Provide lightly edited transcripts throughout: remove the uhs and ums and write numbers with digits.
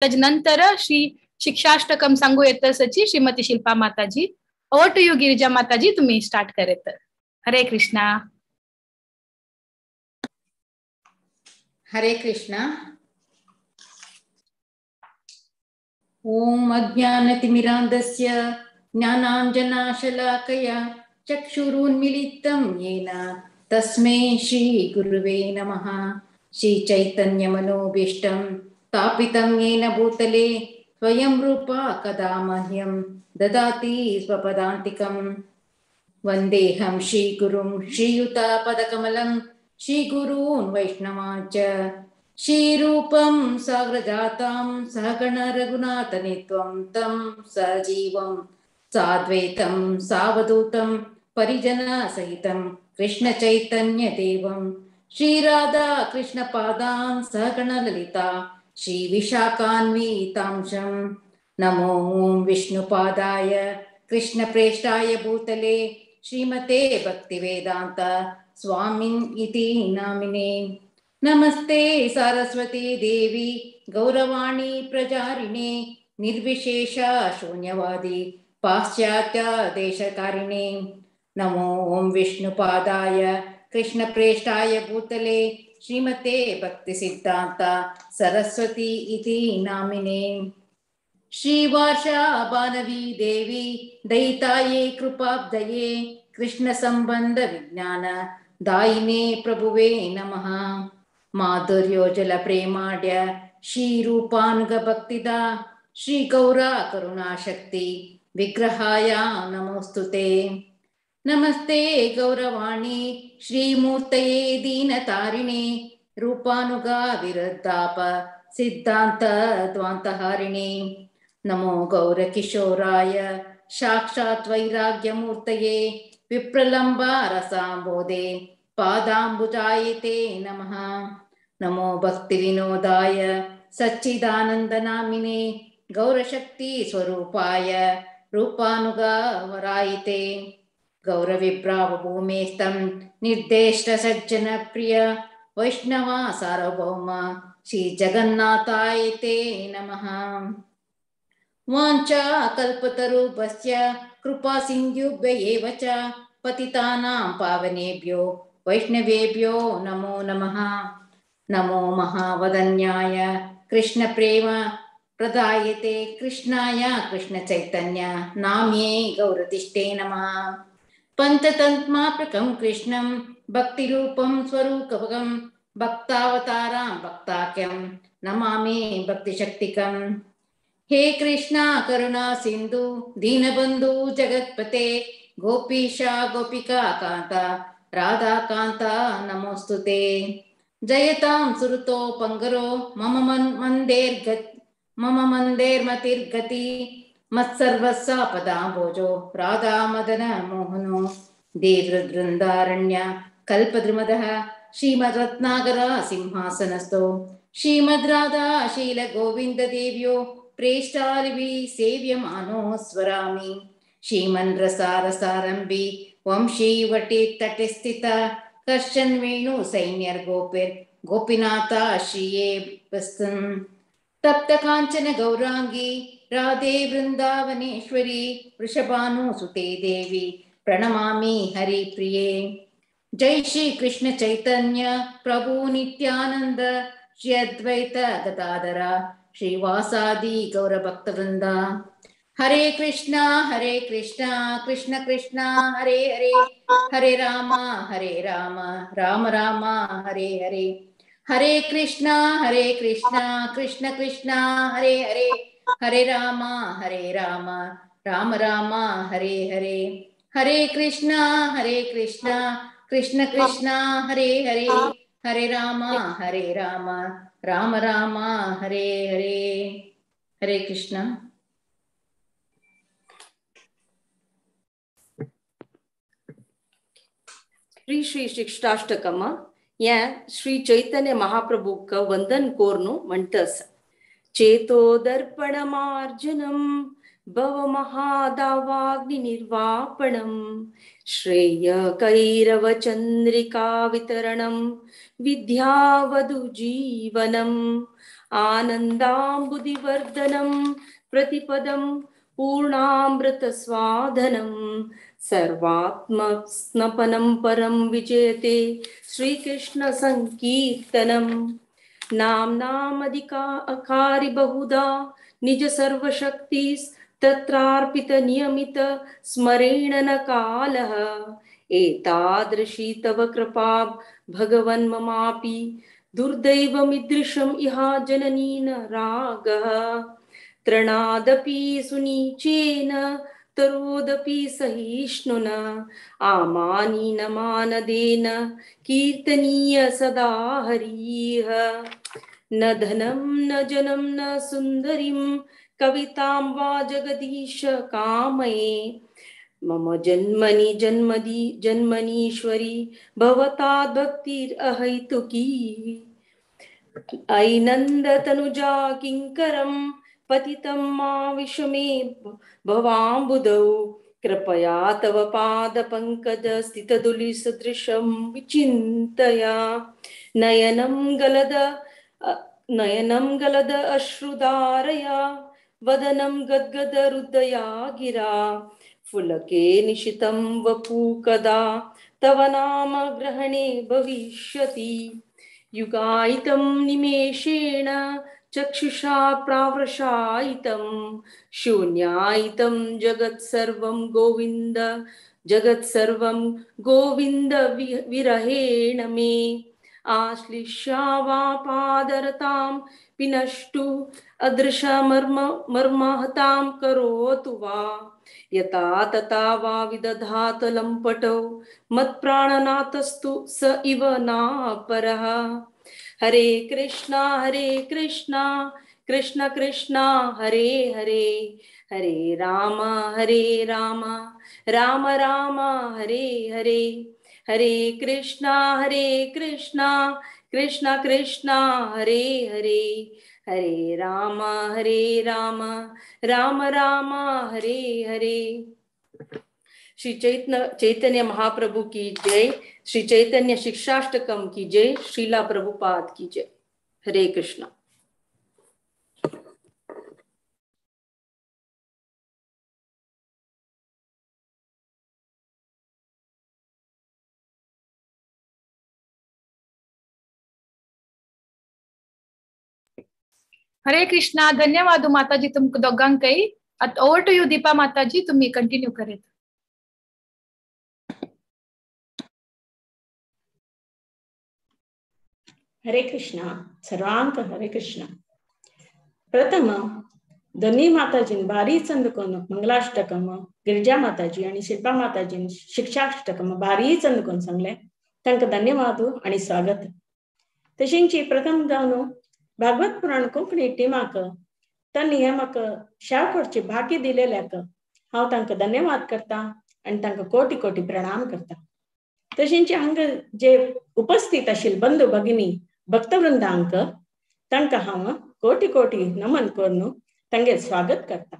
नंतर श्री शिक्षाष्टकम सांगू येतं सची श्रीमती शिल्पा माताजी. ओव्हर टू यू गिरिजा माताजी, तुम्ही स्टार्ट करेत. हरे कृष्णा. हरे कृष्णा. ओम अज्ञानतिमिरान्धस्य ज्ञानाञ्जनशलाकया चक्षुरुन्मीलितं येन तस्मै श्रीगुरुवे नमः. श्रीचैतन्यमनोभीष्टं स्थापितं येन भूतले स्वयं रूपा कदा मह्यं ददाति स्वपदान्तिकं. वन्देऽहं श्रीगुरुं श्रीयुतापदकमलं श्रीगुरून् वैष्णवांश्च श्रीरूपं साग्रजातं सहगण रघुनाथनित्वं तं सजीवं साद्वैतं सावधूतं परिजनसहितं कृष्णचैतन्यदेवं श्रीराधा कृष्णपादान् सहगण ललिता श्रीविशाखान्वितांशं. नमो विष्णुपादाय कृष्णप्रेष्ठाय भूतले श्रीमते भक्तिवेदांत स्वामिन् इति नामिने. नमस्ते सरस्वती देवी गौरवाणी प्रचारिणे निर्विशेष शून्यवादी पाश्चात्य देशकारिणे. नमो विष्णुपादाय कृष्णप्रेष्ठाय भूतले श्रीमते भक्तिसिद्धान्त सरस्वती इति नामिने. श्रीवार्षा बानवी देवी दयिताये कृपाब्धये कृष्ण संबंध विज्ञान दायिने प्रभुवे नमः. माधुर्योजल प्रेमाढ्य श्रीरूपानुग भक्तिदा श्री गौरा करुणाशक्ति विग्रहाय नमोस्तुते. नमस्ते गौरवाणी श्रीमूर्तये दीनतारिणे रूपानुगा विरुद्धाप सिद्धांत द्वान्तहारिणे. नमो गौरकिशोराय साक्षात् वैराग्यमूर्तये विप्रलम्बा रसाम्बोधे पादाम्बुजायते नमः. नमो भक्तिविनोदाय सच्चिदानन्दनामिने गौरशक्ति स्वरूपाय रूपानुगावरायते. गौरविभ्रावभूमेस्तं निर्देष्ट सज्जनप्रिय वैष्णवा सार्वभौम श्री जगन्नाथाय ते नमः. वाञ्छा कल्पतरुभ्यश्च कृपा सिन्धुभ्य एव च पतितानां पावनेभ्यो वैष्णवेभ्यो नमो नमः. नमो महावदन्याय कृष्णप्रेम प्रदायते कृष्णाय कृष्णचैतन्य नाम्ये गौरतिष्ठे नमः. पंचतन्मात्रकं कृष्णं भक्तिरूपं स्वरूपकं भक्तावतारां भक्ताख्यं नमामि भक्तिशक्तिकं. हे कृष्णा करुणा सिंधु दीनबंधु जगत्पते गोपीशा गोपिका कांता राधा कांता नमोस्तुते. जयतां सुरतो पंगरो मम मंदेर्मतिर्गति मत्सर्वस्व पदाम्बोजो राधा मदन मोहनो. देवृद्वृन्दारण्य कल्पद्रुमदः श्रीमद्रत्नागर सिंहासनस्थो श्रीमद् राधा शील गोविंद देव्यो प्रेष्ठालिभिः सेव्यमानो स्वरामि. श्रीमन्रसारसारम्भि वंशी वटि तटे स्थिता कर्षन् वेणु सैन्यर्गोपिर् गोपीनाथा श्रिये वस्तुन्. तप्त कांचन गौरांगी राधे वृंदावनेश्वरी वृषभानुसुते देवी प्रणमामि हरिप्रिये. जय श्री कृष्ण चैतन्य प्रभु नित्यानंद श्री अद्वैत गदाधर श्रीवासादि गौरभक्तवृंद. हरे कृष्णा कृष्ण कृष्णा हरे हरे हरे राम राम राम हरे हरे. हरे कृष्णा कृष्ण कृष्णा हरे हरे हरे राम राम राम हरे हरे. हरे कृष्णा कृष्ण कृष्णा हरे हरे हरे राम राम राम हरे हरे. हरे कृष्णा. श्री श्री शिक्षाष्टकम या श्री चैतन्य महाप्रभु का वंदन कोरनु म्हणतस. चेतो दर्पणमार्जनम भव महादावाग्नि निर्वापणम श्रेय कैरव चंद्रिका वितरणम विद्यावधु जीवनम आनन्दाम्बुधिवर्धनं प्रतिपदं पूर्णामृतस्वादनं सर्वात्मस्नपनं परं विजयते श्रीकृष्णसङ्कीर्तनम् नाम्नामधिकारी बहुधा निज सर्वशक्ति तत्रार्पित नियमित स्मरेण न कालः एतादृशी तव कृपा भगवन् ममापि दुर्दैवमिदृशम् इहा जननी न रागः तृणादपि सुनीचेन तरोदपि सहिष्णुना आमानीनमानदेन कीर्तनीय सदा हरिः न धनं न जनं न सुन्दरीं कवितां वा जगदीश कामये मम जन्मनि जन्मनीश्वरी भवताद् भक्तिरहैतुकी अयि नन्दतनुजा किङ्करं पतितं मा विषमे भवाम्बुधौ कृपया तव पादपङ्कज स्थितधूलिसदृशं विचिन्तया नयनं गलद अश्रुधारया वदनं गद्गद हृदया गिरा फुलके निशितं वपु कदा तव नाम ग्रहणे भविष्यति युगायितं निमेषेण चक्षुषा प्रावृषायितं शून्यायितं जगत्सर्वं गोविन्द विरहेण मे आश्लिष्या वा पादरतां पिनष्टु अदृशमर्महतां करोतु वा यथा तथा वा विदधात लम्पटौ मत्प्राणनाथस्तु स इव नापरः हरे कृष्णा कृष्ण कृष्णा हरे हरे हरे राम राम राम हरे हरे हरे कृष्णा कृष्ण कृष्ण हरे हरे हरे राम राम राम हरे हरे। श्री चैतन्य महाप्रभु की जय। श्री चैतन्य शिक्षाष्टकम की जय। श्रीला प्रभुपाद की जय। हरे कृष्णा। हरे कृष्णा. धन्यवाद माताजी तुमको दोघांक काही. आता ओव्हर टू यू दीपा माताजी, तुम्ही कंटिन्यू करेत. हरे कृष्णा. सर्वांक हरे कृष्णा. प्रथम दोन्ही माताजीन बारी चंदकोन मंगलाष्टकम गिरिजा माताजी आणि शिल्पा माताजीन शिक्षाष्टकम बारी चंदकोन सांगले. तांकां धन्यवाद आणि स्वागत. तशींची प्रथम जावन भागवत पुराण कोंकणी टिमाक तांणी म्हाका शाव करची भागी दिलेल्याक हांव तांकां धन्यवाद करता आणि तांकां कोटी कोटी प्रणाम करता. तशींची हांगा जे उपस्थित आशिल्ले बंधू भगिनी भक्तवृंदांक तांकां हांव कोटी कोटी नमन करून तांगे स्वागत करता.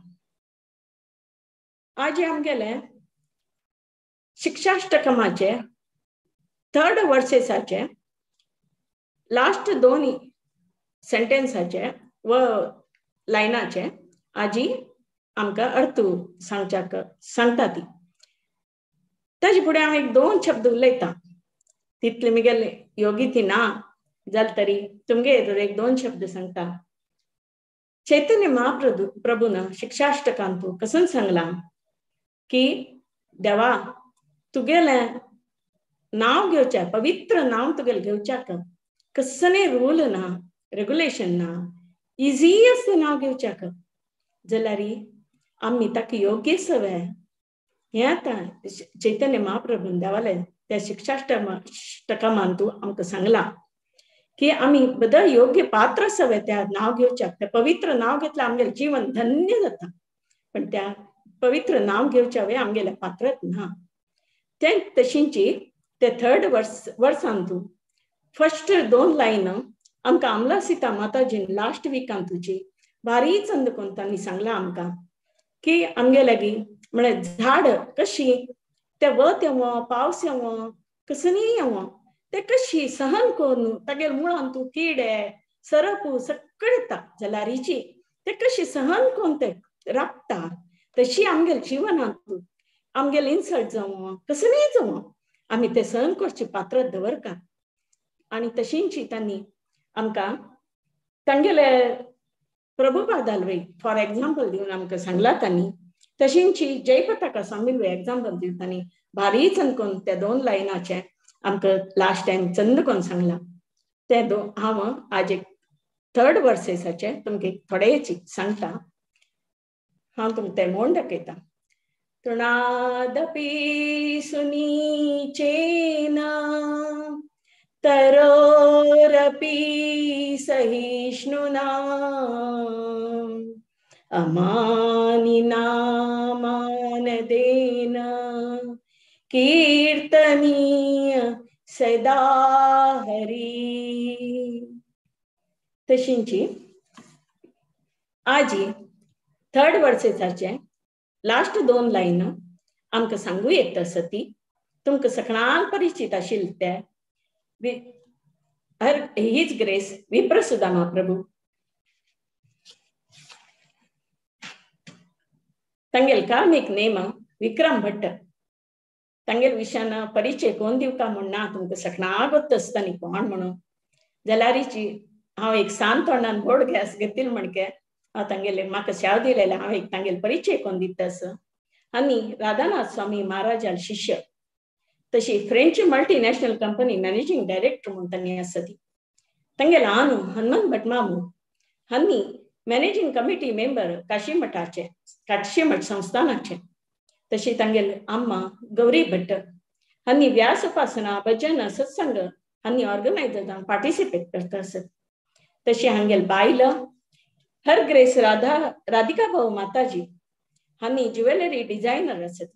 आज आमगेले शिक्षाष्टकमाचे 3rd वर्सेसाचे लास्ट 2 सेंटेन्साचे व लायनाचे आजी आमकां अर्थ सांगता ती. ताजे फुडें हांव 1-2 शब्द उलयता. तितले म्हगेले योगी ती ना जाल तरी तुमगे 1-2 शब्द सांगता. चैतन्य महाप्रभून शिक्षाष्टकांत कसं सांगला की देवा तुगेले नाव घेवच्या पवित्र नाव तुगेले घेवच्याक कसले रूल ना रेग्युलेशन ना इजी असते नाव घेवच्याक जाल्यार आमी ताका योग्य सवय हे आता चैतन्य महाप्रभून देवाले त्या शिक्षाष्टकांतू आमकां सांगला की आमी बदल योग्य पात्र सवय त्या नाव घेवच्याक. त्या पवित्र नाव घेतल्या आमगेलें जीवन धन्य जाता. पण त्या पवित्र नाव घेवच्या वेळी आमगेले पात्रत ना. ते तशींची ते 3rd वर्सांतू फर्स्ट 2 लायन आमकां आमला सीता माताजीन लास्ट विकांतूची बारी चंद कोन तांणी सांगला आमकां की आमगे लागी म्हळ्यार झाड कशी ते वत येवं पावस येवं कसलीय येवं ते कशी सहन करून तागेले मुळांतू किडे सरपू कळटा जाल्यार हिची ते कशी सहन कोण ते राखता तशी आमगेल जिवनांत आमगेल इन्सल्ट जावं कसलीय जावं आमी ते सहन करची पात्र दवरता आणि तशींची तांणी आमकां तांगेले प्रभुपाद हालवे फॉर एग्जाम्पल दिवन आमकां सांगला तांणी तशींची जय पताका स्वामील एग्जाम्पल दिवन तांणी भारी चंदकोन त्या 2 लायनाचे आमकां लास्ट टायम चंद कोन सांगला ते हांव आज एक 3rd वर्सेसाचे तुमकां थोडे सांगता हांव तुमकां ते म्हूण दाखयता तृणादपि सुनीचेना तरोरपि सहिष्णुना अमानिना मानदेन कीर्तनीय सदा हरी तशींची आजी 3rd वर्सेसाचे लास्ट 2 लायन आमकां सांगू येता सती तुमकां सगळ्यांक परिचित आशिल्ले ते हीच ग्रेस विप्रसुदा महाप्रभू तांगेल कार्मिक नेम विक्रम भट्ट तांगेल विशयान परिचय कोण दिवका म्हण ना तुमकां सगळ्यांक गोत्त आसता न्ही कोण म्हणून जाल्यार हांव एक सान तोंडान बोड गॅस घेतिल म्हणके हांव तांगेले म्हाका शाव दिलेले हांव एक तांगेल परिचय कोण दिता आसा आनी राधानाथ स्वामी महाराजाल शिष्य तशी French multinational company managing director म्हणून तांणी आसा ती तांगेले आनू हनुमंत भट मामू हांणी मॅनेजिंग कमिटी मेंबर काशी मठ संस्थानाचे तशी तांगेले अम्मा गौरी भट्ट हांणी व्यास उपासना भजन सत्संग हांणी ऑर्गनायझरांक पार्टिसिपेट करता आसत तशी हांगेल बायल हर ग्रेस राधिका भाऊ माताजी हांणी ज्युवेलरी डिझायनर आसत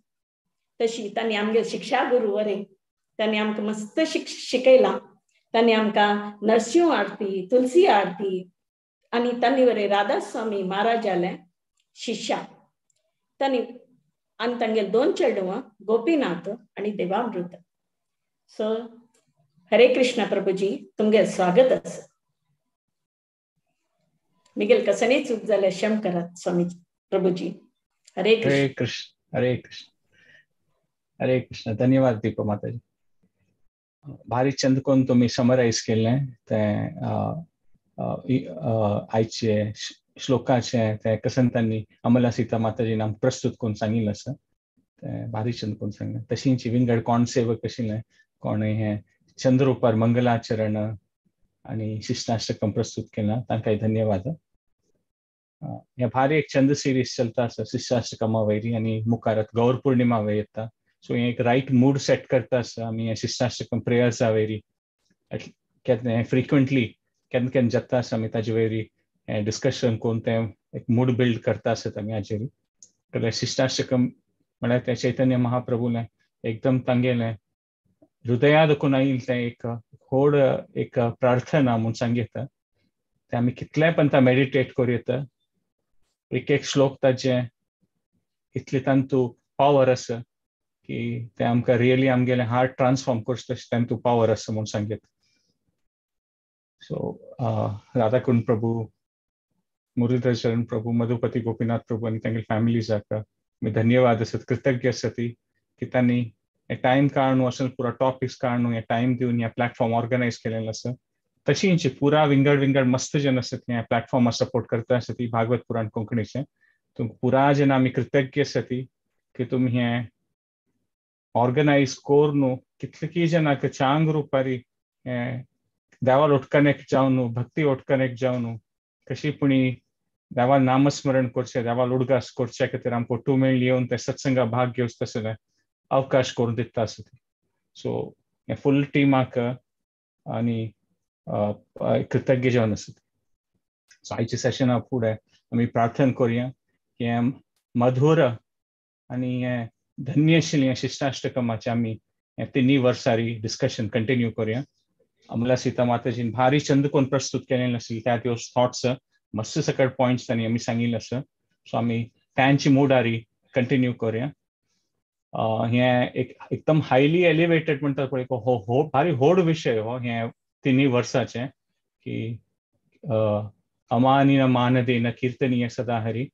तशी तांणी आमगे शिक्षा गुरु वरे तांणी आमकां मस्त शिकयलां तांणी आमकां नरसिंह आरती तुलसी आरती आनी तांणी वरे राधा स्वामी महाराजाले शिष्या तांणी आनी तांगेल 2 चेडवां गोपीनाथ आनी देवामृत सो हरे कृष्ण प्रभुजी तुमगे स्वागत आसा मिगेल कसनी चूक जाल्यार क्षम करात स्वामी प्रभुजी हरे कृष्ण हरे कृष्ण हरे कृष्ण धन्यवाद दीपा माताजी भारी चंद कोन तुम्ही समराइज केले ते आयचे श्लोकाचे ते कसन तांणी अमला सीता माताजी नाम प्रस्तुत कोण सांगिल्लें आसा ते भारी चंद कोन सांगलें तशींच विंगड कोण सेवक आशिल्ले कोण हे चंद्रोपर मंगलाचरण आणि शिष्टाष्टकम प्रस्तुत केला तांकां धन्यवाद हे भारी एक चंद सिरीज चलता आसा शिष्टाष्टकमा वयरी आनी मुखारात गौर पूर्णिमा वयर येता सो हे एक रायट मूड सेट करता आसा आमी हे शिष्टाष्टकम प्रेयर्सा वयरी केन्ना फ्रिक्वेंटली केन्ना केन्ना जाता आसा आमी ताजे वयरी डिस्कशन कोण ते एक मूड बिल्ड करता आसत आमी हाजेर जाल्यार शिष्टाष्टकम म्हळ्यार ते चैतन्य महाप्रभूने एकदम तांगेले हृदया दुखून आयिल्लें ते एक व्हड एक प्रार्थना म्हूण सांगिता ते आमी कितले पण मेडिटेट करूं येता एक श्लोक ताजे इतले तांतू पावर आसा की ते आमकां रियली आमगेले हार्ट ट्रान्सफॉर्म करता तशें तांतू पावर आसा म्हूण सांगित सो राधाकुंड प्रभू मुरलीधर शरण प्रभू मधुपति गोपीनाथ प्रभू आनी तांगे फॅमिलीजाक मी धन्यवाद आसत कृतज्ञ आसा ती की तांणी हे टायम काडून वचून पुरा टॉपिक्स काडून हे टायम दिवन ह्या प्लॅटफॉर्म ऑर्गनायज केलेलो आसा तशींच पुरा विंगड मस्त जन आसत ह्या प्लॅटफॉर्मार सपोर्ट करता आसा ती भागवत पुराण कोंकणीचे तुमकां पुरा जन आमी कृतज्ञ आसा ती की तुमी हे ऑर्गनायज कोर न्हू कितले जनाक चांग रुपारी देवाल कनेक्ट जावन भक्ती कनेक्ट जावन कशी पुणी देवाल नामस्मरण करचे देवाल उडगास करचे खातीर आमकां टू मेळ्ळी येवन ते सत्संगा भाग घेवच तसले अवकाश करून दिता आसा ती सो हे फुल टिमाक आनी कृतज्ञ जावन आसा सो आयच्या सेशना फुडें आमी प्रार्थना करुया की हे मधुर आनी हे धन्य आशिल्लें शिष्टाष्टकमाचे आमी हे 3 वर्सारी डिस्कशन कंटिन्यू करुया अमला सीता माताजीन भारी चंद कोण प्रस्तुत केलेले आशिल्ले त्या दिवस थॉट्स मस्त सकट पॉइंट्स तांणी आमी सांगिल्ले आसा सो आमी त्यांची मोडारी कंटिन्यू करुया हे एकदम हायली एलिवेटेड म्हणटा पळय भारी व्हड विशय हो हे 3 वर्साचे की अमानिन मानदेन कीर्तनीय सदा हरी.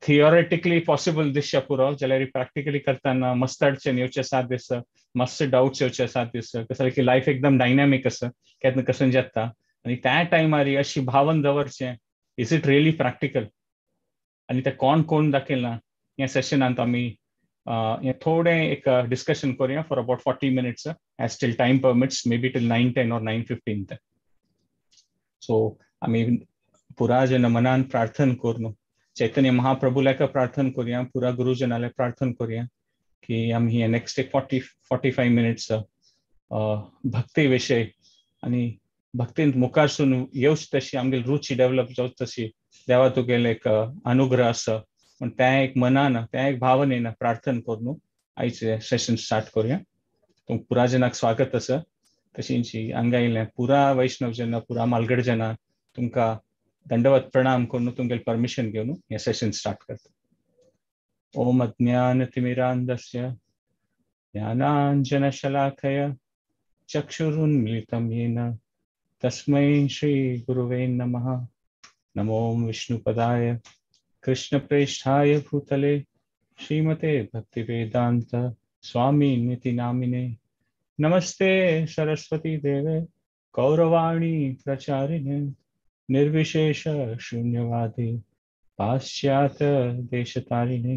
थियोरेटिकली पॉसिबल दिसच्या पुरो जाल्यार प्रॅक्टिकली करताना मस्त अडचण येवचे साथ दिसता, मस्त डाउट्स येवचे साथ दिसता. कसं की लायफ एकदम डायनॅमिक आसा, केन्ना कसं जाता. आणि त्या टायमार अशी भावन दवरचें, इज इट रियली प्रॅक्टिकल. आणि ते कोण दाखयला ह्या सेशनांत आमी थोडें एक डिस्कशन करूया for about 40 minutes as till time permits, may be till 9:10 or 9:15. So आमी पुरा जन मनान प्रार्थना करून चैतन्य महाप्रभू लेका प्रार्थना करूया, पुरा गुरुजनाले प्रार्थना करूया की आमी हे नेक्स्ट 40-45 minutes भक्ती विषय आणि भक्तींत मुखारसून येवच तशी आमगेली रुची डेव्हलप जावच तशी देवा तुगेले एक अनुग्रह आसा. पण त्या एक मनान, त्या एक भावनेन प्रार्थना करून आयचे सेशन स्टार्ट करूया. तुमकां पुरा जनाक स्वागत आसा. तशींच हांगा पुरा वैष्णव जन, पुरा मालगड जना तुमकां दंडवत प्रणाम करून तुमगेले परमिशन घेवन हे सेशन स्टार्ट करता. ओम अज्ञानतिमिरान्धस्य ज्ञानाञ्जनशलाकया चक्षुरुन्मिलितं येन तस्मै श्री गुरुवे नमः. नमो विष्णुपदाय कृष्णप्रेष्ठाय भूतले श्रीमते भक्तिवेदांत स्वामी निति नामिने. नमस्ते सरस्वती देवे गौरवाणी प्रचारिणे निर्विशेष शून्यवादी पाश्चात्य देशतारिणे.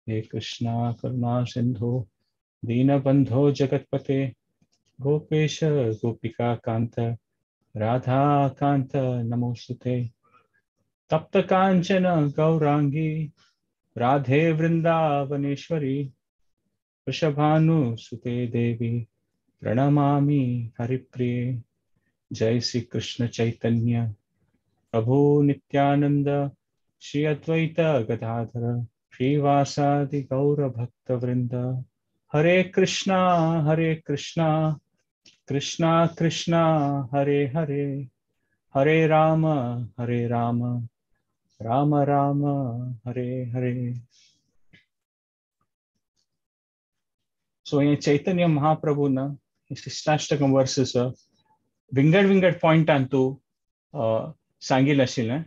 हे कृष्णा करुणा सिंधु दीनबंधो जगतपते गोपेश गोपिका कांत राधा कांत नमोस्तुते. तप्त कांचन गौरांगी राधे वृंदावनेश्वरी वृषभानुसुते देवी प्रणमामि हरिप्रिये. जय श्री कृष्ण चैतन्य प्रभु नित्यानंद श्री अद्वैत गदाधर श्रीवासादि गौर भक्त वृंद. हरे कृष्णा कृष्णा कृष्णा हरे हरे, हरे राम राम राम हरे हरे. सो हे चैतन्य महाप्रभू ना शिष्टाष्टकम वर्सेस विंगड पॉइंटांतू सांगिल आशिल्लें.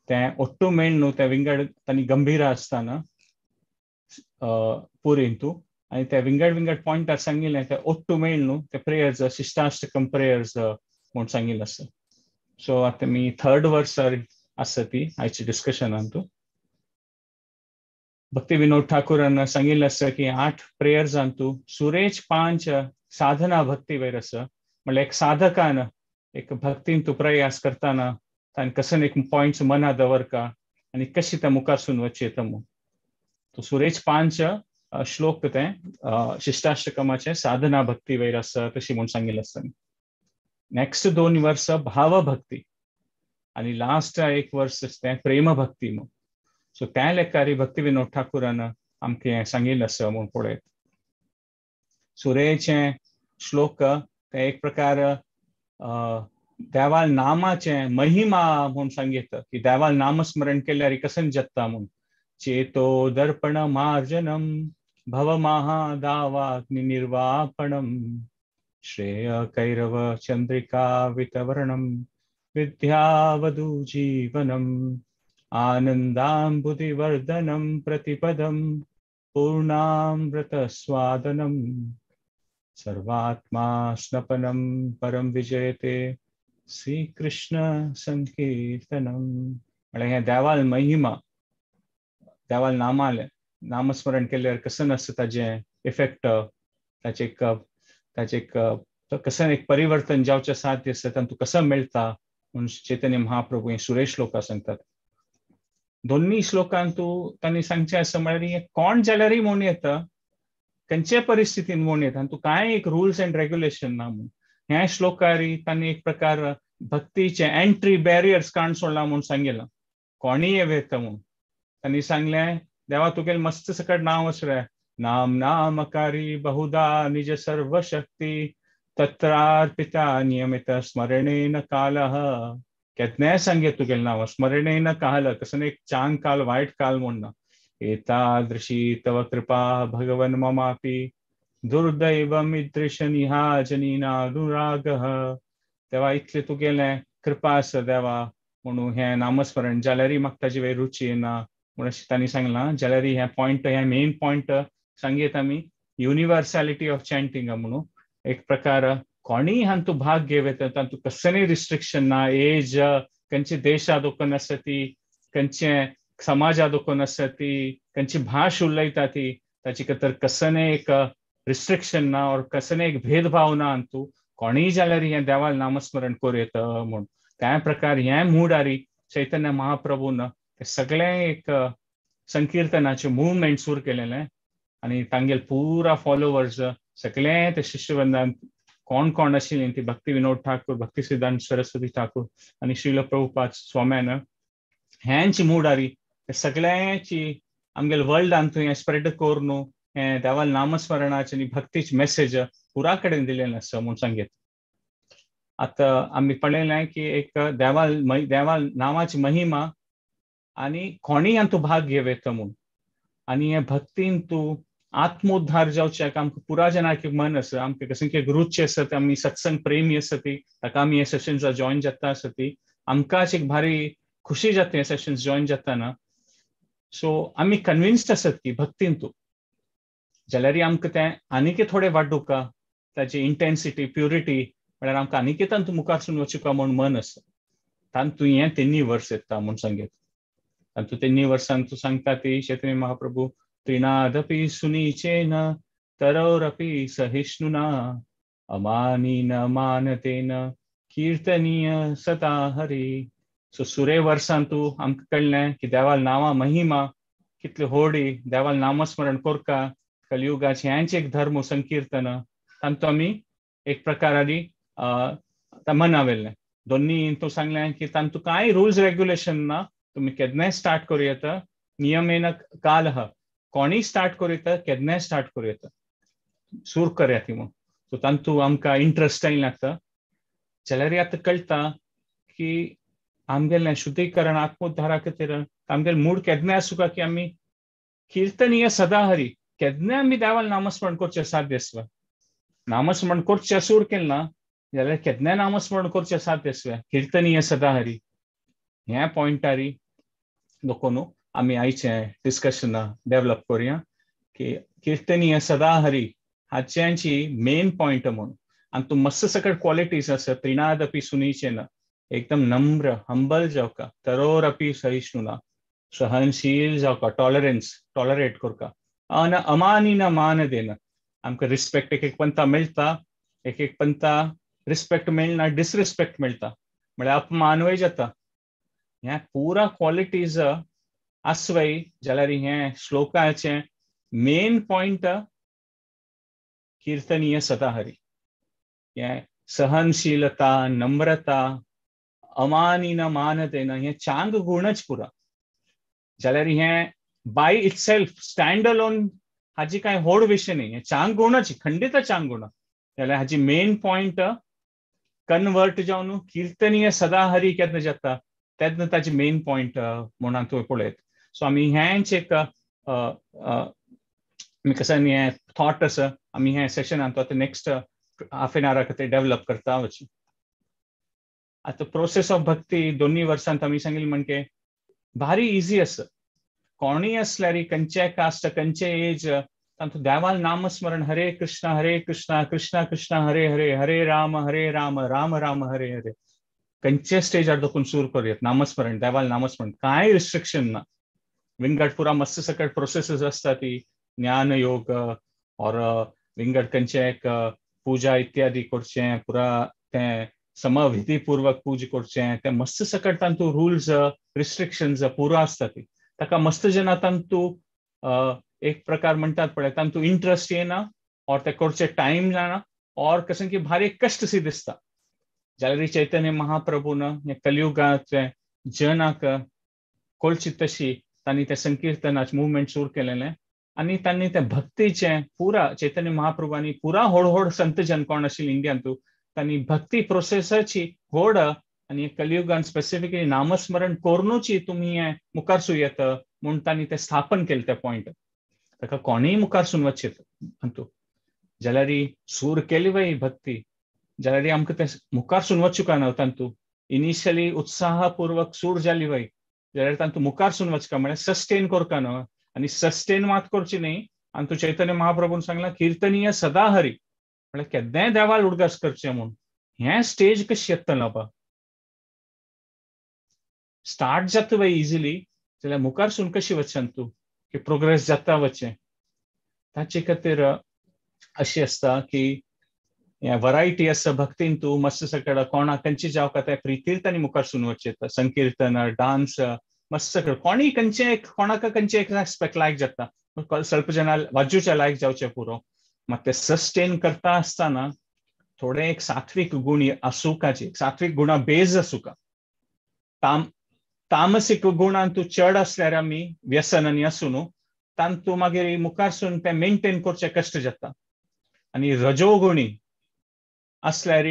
तें ओट्टू मेळ्ळ न्हू, तें विंगड तांणी गंभीर आसतना पुरींतू. आणि ते विंगड पॉइंटार सांगिल्लें तें ओट्टू मेळ्ळ न्हू, ते प्रेयर्स शिष्टाष्टकम प्रेयर्स म्हूण सांगिल्लें आसा. सो आतां मी 3rd वर्सार आसा ती आयच्या डिस्कशनांतू. भक्ती विनोद ठाकुरान सांगिल्लें आसा की 8 प्रेयर्सांतू सुरेश 5 साधना भक्ती वयर आसा. म्हणल्यार एक साधकान एक भक्तीन तूं प्रयास करताना ताणें कसं एक पॉइंट्स मना दवरका आनी कशी त्या मुखारसून वचयता म्हूण. तो सुरेश 5 श्लोक तें शिष्टाष्टकमाचे साधना भक्ती वयर आसा तशी म्हूण सांगिल्लें आसा. नेक्स्ट 2 वर्सां भावभक्ती आनी लास्ट एक वर्स तें प्रेम भक्ती म्हूण. सो त्या लेखारी भक्ती विनोद ठाकुरान आमकां सांगिल्लें आसा म्हूण पळयत. सुरेचे श्लोक ते एक प्रकार देवाल नामाचे महिमा म्हूण सांगितलं की देवाल नामस्मरण केल्यार कसं जगता म्हूण. चेतो दर्पण मार्जनम भवमहादावाग्नि निर्वापणम श्रेय कैरव चंद्रिका वितवर्णम विद्यावधू जीवनम आनंदाम्बुधिवर्धनम प्रतिपदम पूर्णामृत स्वादनम सर्वात्मा स्नपनम परम विजयते श्री कृष्ण संकीर्तनम. म्हळ्यार हे देवाल महिमा, देवाल नामाले नामस्मरण केल्यार कसं आसता ताजें इफेक्ट, ताचे एक कसं एक परिवर्तन जावचें साध्य आसता तातूंत कसं मेळटा म्हणून चैतन्य महाप्रभू हे सुरेश श्लोकां सांगतात. दोन्ही श्लोकांतू तांणी सांगचें आसा म्हळ्यार हें कोण जाल्यारय म्हूण येता, खंयचे परिस्थितीन म्हूण येता, तूं कांय एक रुल्स एंड रेग्युलेशन ना म्हूण. ह्या श्लोकारी तांणी एक प्रकार भक्तीचे एंट्री बॅरियर्स काडून सोडला म्हूण सांगिल्लां. कोणीय येता म्हूण तांणी सांगलें देवा तुगेलें मस्त सकट नांव आसा रे, नाम नामकारी बहुधा निज सर्वशक्ती तत्रार्पिता नियमित स्मरणेन कालः. केन्नाय सांगे तुगेलें नांव स्मरणेन काल, कसं एक चांग काल वायट काल म्हूण ना. एतादृशी तव कृपा भगवन् ममापि दुर्दैवम ईदृश निहा जनीना अनुरागः. तेव्हा इतले तुगेलें कृपा आसा देवा म्हणून हे नामस्मरण जाल्यार म्हाका ताजी वेळ रुची येना म्हणून अशें तांणी सांगलां. जाल्यार हे पॉयंट, हे मेन पॉयंट सांगीत आमी युनिवर्सॅलिटी ऑफ चॅन्टिंग म्हणून. एक प्रकार कोणीय हातूंत भाग घेवं तातूंत कसलेंय रिस्ट्रिक्शन ना. एज खंयचे देशांत ओकून आसा ती, खंयचे समाजांत ओकून आसा ती, खंयची भास उलयता ती, ताचे खातीर कसलेंय एक रिस्ट्रिक्शन ना और कसलेंय एक भेदभाव ना. हातूंत कोणीय जाल्यार हें देवाल नामस्मरण करूं येता म्हणून. त्या प्रकार हे मूडारी चैतन्य महाप्रभून सगळें एक संकीर्तनाचे मुवमेंट सुरू केलेलें आनी तांगेले पुरा फॉलोवर्स सगळे ते शिष्यवृंदान कोण कोण आशिल्लीं ती भक्ती विनोद ठाकूर, भक्ती सिद्धांत सरस्वती ठाकूर आनी श्रील प्रभुपाद स्वाम्यान हेंची मुडारी सगळ्यांची आमगेले वर्ल्डान थंय स्प्रेड करून हे देवाल नामस्मरणाची आनी भक्तीची मेसेज पुरा कडेन दिलेलें आसा म्हूण सांगीत. आतां आमी पळयलें की एक देवाल नांवाची महिमा आनी कोणीय हातूंत भाग घेवं येता म्हूण. आनी हे भक्तीन तूं आत्मोद्धार जावचे आमकां पुरा जनांक मन आसा. आमकां कसले रुची आसा ती, आमी सत्संग प्रेमी आसा ती, ताका आमी हे सेशन्स जॉयन जाता आसा ती, आमकांच एक भारी खुशी जाता हे सेशन्स जॉयन जाताना. सो आमी कन्विन्स्ड आसात की भक्तीन तूं जाल्यार आमकां तें आनीक थोडें वाडूंका, ताची इंटेन्सिटी, प्युरिटी म्हळ्यार आमकां आनीक तांतूं मुखारसून वचूंका म्हूण मन आसा. तांतूं हें 3 वर्स येता म्हूण सांगीत. तांतूं 3 वर्सांत तूं सांगता ती चैतन्य महाप्रभू त्रिनादपि सुनीचेन तरोरपि सहिष्णुना अमानीन मानतेन कीर्तनीय सदा हरी. सो सुरे वर्सांत तूं आमकां कळ्ळें की देवाल नांवां महिमा कितली व्हडी, देवाल नामस्मरण कोरका, कलियुगाचे हेंच एक धर्म संकीर्तन तांतूं आमी एक प्रकारानी मनावेलें. दोनी तूं सांगलें की तांतूं कांय रुल्स रेग्युलेशन ना, तुमी केन्नाय स्टार्ट करूं येता, नियमेन काल आहा, कोणीय स्टार्ट करूं येता, केन्नाय स्टार्ट करूं येता, सुरू कर ती म्हणून. सो तांतूं आमकां इंट्रस्ट येयलें लागता. जाल्यार आतां कळटा की आमगेलें शुद्धीकरण आत्मोद्धारा खातीर आमगेलें मूड केन्नाय आसूं की आमी कीर्तनीय सदा हरी केन्नाय आमी देवाल नामस्मरण करचें साध्य आसता. नामस्मरण करचें सुरू केलें ना जाल्यार केन्नाय नामस्मरण करचें साध्य आसता. कीर्तनीय सदा हरी ह्या पॉयंटारी देखून आमी आयचें डिस्कशन डेव्हलप करुया की कीर्तनीय सदा हरी हाच्यांची मेन पॉयंट म्हणून. आनी तूं मस्त सकट क्वॉलिटीज आसा. त्रिनादपि सुनीचेन एकदम नम्र, हंबल जावका, तरोरपि सहिष्णुना सहनशील जावका, टॉलरेट करका, अमानीन मान देन. आमकां रिस्पेक्ट एक पंता मेळटा, एक पंता रिस्पेक्ट मेळना, डिसरिस्पेक्ट मेळटा म्हळ्यार अपमानूय जाता. ह्या पुरा क्वॉलिटीज आसवय जाल्यार हे श्लोकाचे मेन पॉयंट कीर्तनीय सदा हरी. हे सहनशीलता, नम्रता, अमानीन मान देन हे चांग गुणच पुरा. जाल्यार हे बाय इटसेल्फ स्टँड अलोन हाजी कांय व्हड विशय न्ही, हे चांग गुणच, खंडीत चांग गुण. जाल्यार हाजी मेन पॉयंट कन्वर्ट जावन कीर्तनीय सदा हरी केन्ना जाता तेन्ना ताजी मेन पॉयंट म्हणून तुवें पळयत. सो आमी हेंच एक कसं हे थॉट आसा आमी हे सेशनांत आतां नेक्स्ट हाफ एन आवरा खातीर डेव्हलप करता वचूं. आतां प्रोसेस ऑफ भक्ती 2 वर्सांत आमी सांगिल्लें म्हणजे भारी इजी आसा. कोणीय आसल्यार खंयचेय कास्ट, खंयचेय एज, तांतूं देवाल नामस्मरण हरे कृष्णा कृष्णा कृष्णा हरे हरे, हरे राम राम राम हरे हरे खंयचे स्टेजार देखून सुरू करूयात. नामस्मरण, देवाल नामस्मरण, कांय रिस्ट्रिक्शन ना. विंगड पुरा मस्त सकट प्रोसेसीस आसता ती ज्ञान योग और विंगड खंयचे एक पूजा इत्यादी करचें, पुरा तें समविधीपूर्वक पूजा करचें, तें मस्त सकट तांतूं रुल्स रिस्ट्रिक्शन्स पुरा आसता ती. ताका मस्त जना तांतूं एक प्रकार म्हणटात पळय तांतूं इंट्रस्ट येना और ते करचे टायम जाना और कशें की भारी कश्ट सी दिसता. जाल्यार चैतन्य महाप्रभून हे कलियुगाचे जनाक कळची तशी तांणी ते संकीर्तनाचे मुवमेंट सुरू केलेलें आनी तांणी ते भक्तीचें पुरा चैतन्य महाप्रभुनी पुरा व्हड संत जन कोण आशिल्ले इंडियान तांणी भक्ती प्रोसेसाची व्हड आनी कलियुगान स्पेसिफिकली नामस्मरण करूनच तुमी हे मुखारसूं येता म्हूण तांणी ते स्थापन केलें ते पॉयंट. ताका कोणीय मुखारसून वचीत हातूंत जाल्यार सुरू केली वय भक्ती जाल्यार आमकां ते मुखारसून वचूंक ना तांतूं इनिशियली उत्साहपूर्वक सूर जाली वय जाल्यार तांतू मुखार सून वचका म्हळ्यार सस्टेन करका न्हू आनी सस्टेन मात करची न्ही आनी तू चैतन्य महाप्रभून सांगला कीर्तनीय सदा हरी म्हळ्यार केन्नाय देवाल उडगास करचें म्हूण हें स्टेज कशी येतलो पा स्टार्ट जाता वय इजिली जाल्यार मुखार सून कशी वचन तूं की प्रोग्रेस जाता वचचें ताचे खातीर अशी आसता की वरायटी आसा भक्तीन तूं मस्त सकड कोणा खंयची जावं ते प्रितीर्थांनी मुखार सून वचचे संकीर्तन डान्स मस्त सकड कोणी खंयचे कोणाक खंयचे एक एस्पेक्ट लायक जाता ಸ್ವಲ್ಪ ಜನ वाजूचे लायक जावचे पुरो मात ते सस्टेन करता आसतना थोडे एक सात्विक गुण आसूकाचे सात्विक गुणा बेज आसूका तामसीक गुणान तूं चड असल्यार आमी व्यसन आनी आसूं न्हू तान तूं मागीर मुखार सून ते मेंटेन करचे कश्ट जाता आनी रजोगुणी असल्यार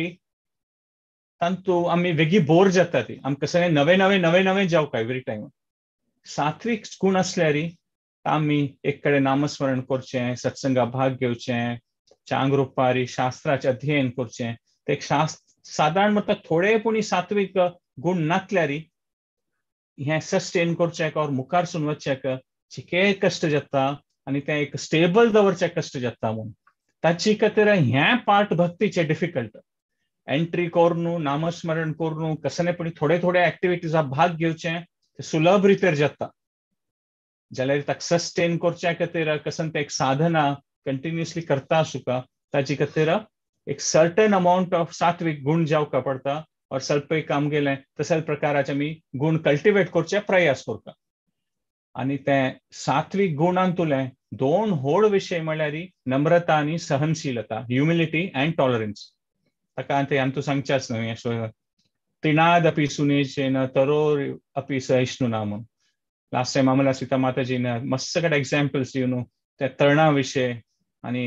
तांतू आमी वेगी बोर जाता ती आमकां सगळें नवे नवे नवे नवे जावका एवरी टायम सात्विक गुण असल्यार आमी एक कडेन नामस्मरण करचें सत्संगा भाग घेवचें चांग रुपारी शास्त्राचें अध्ययन करचें ते सादारण म्हणटा थोडे पूण सात्विक गुण नासल्यार हें सस्टेन करचें और मुखार सून वचचें चिके कश्ट जाता आनी तें एक स्टेबल दवरचें कश्ट जाता म्हूण ताची खातीर हें पार्ट भक्तीचें डिफिकल्ट एंट्री करून नामस्मरण करून कसलेपणी थोडे थोडे एक्टिविटीजा भाग घेवचें सुलभ रितीर जाता जाल्यार ताका सस्टेन करचे खातीर कसन ते एक साधना कंटिन्युअसली करता आसुका ताचे खातीर एक सर्टन अमाउंट ऑफ सात्विक गुण जावका पडटा और ಸ್ವಲ್ಪ एक आमगेलें तसले प्रकाराचे आमी गुण कल्टिवेट करचे प्रयास करता आनी ते सात्विक गुणान तुलें दोन व्हड विशय म्हळ्यार नम्रता आनी सहनशीलता ह्युमिलिटी एंड टॉलरन्स ताका तूं सांगचेच न्हू त्रिनाद अपि सुनेचेन तरोर अपि सहिष्णुना म्हूण लास्ट टायम आम्हाला सीता माताजीन मस्त कಡೆ एग्जाम्पल्स दिवन त्या तरणा विशय आनी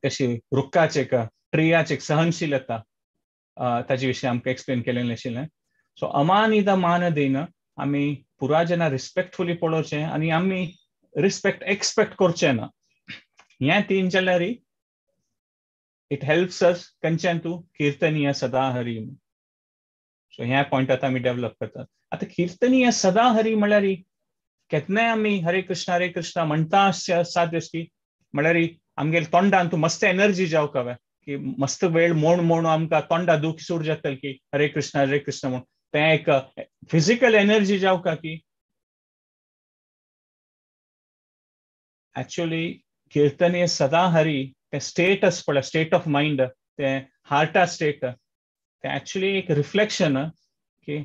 कशी रुखाचे ट्रियाचे सहनशीलता ताजे विशय आमकां एक्सप्लेन केलेलें आशिल्लें सो अमानिदा मान देन आमी पुराजना रिस्पेक्टफुली पळोवचें आनी आमी रिस्पेक्ट एक्सपेक्ट करचें ना हें तीन जाल्यार इट हेल्प्स अस खंयच्यान तूं कीर्तनीय सदा हरी सो ह्या पॉयंटात आमी डेव्हलप करतात आतां कीर्तनीय सदा हरी म्हळ्यार केन्नाय आमी हरे कृष्णा म्हणटा आसचे साध्य की म्हळ्यार आमगेर तोंडान तूं मस्त एनर्जी जावका की मस्त वेळ म्हूण आमकां तोंडा दूख सूर जातले की हरे कृष्ण म्हूण तें एक फिजिकल एनर्जी जावका की एक्चुअली कीर्तनीय सदा हरी ते स्टेट आस पळय स्टेट ऑफ माइंड ते हार्टा स्टेट ते एक्चुअली एक रिफ्लेक्शन की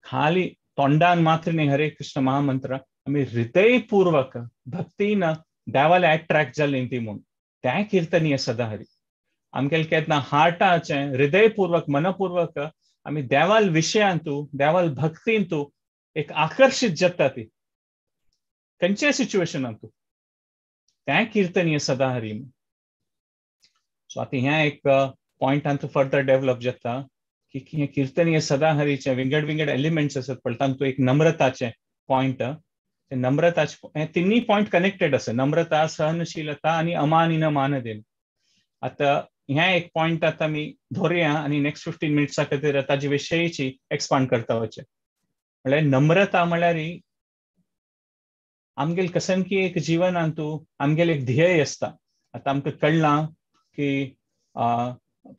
खाली तोंडान मात्र न्ही हरे कृष्ण महामंत्र आमी हृदयपूर्वक भक्तीन देवाला अट्रॅक्ट जाल्ली ती म्हूण तें कीर्तनीय सदा हरी आमगेले केन्ना हार्टाचे हृदयपूर्वक मनपूर्वक आमी देवाल विशयान तूं देवाल भक्तीन तूं एक आकर्षित जाता ती खंयच्याय सिच्युएशनान तूं तें कीर्तनीय सदा हरी सो आतां हें एक पॉयंटान तूं फर्दर डेव्हलप जाता की कीर्तनीय सदा हरीचे विंगड एलिमेंट्स आसात पळय तातूंत एक नम्रताचे पॉयंट नम्रताचे हे तिनूय पॉयंट कनेक्टेड आसा नम्रता सहनशीलता आनी अमानिन मानदेन आतां हें एक पॉयंट आतां आमी धरुया आनी नेक्स्ट 15 मिनिट्सा खातीर ताजे विशयीची एक्सपांड करता वचचें म्हळ्यार नम्रता म्हळ्यार आमगेल कसन की एक जिवनान तूं आमगेल एक ध्येय आसता आतां आमकां कळना की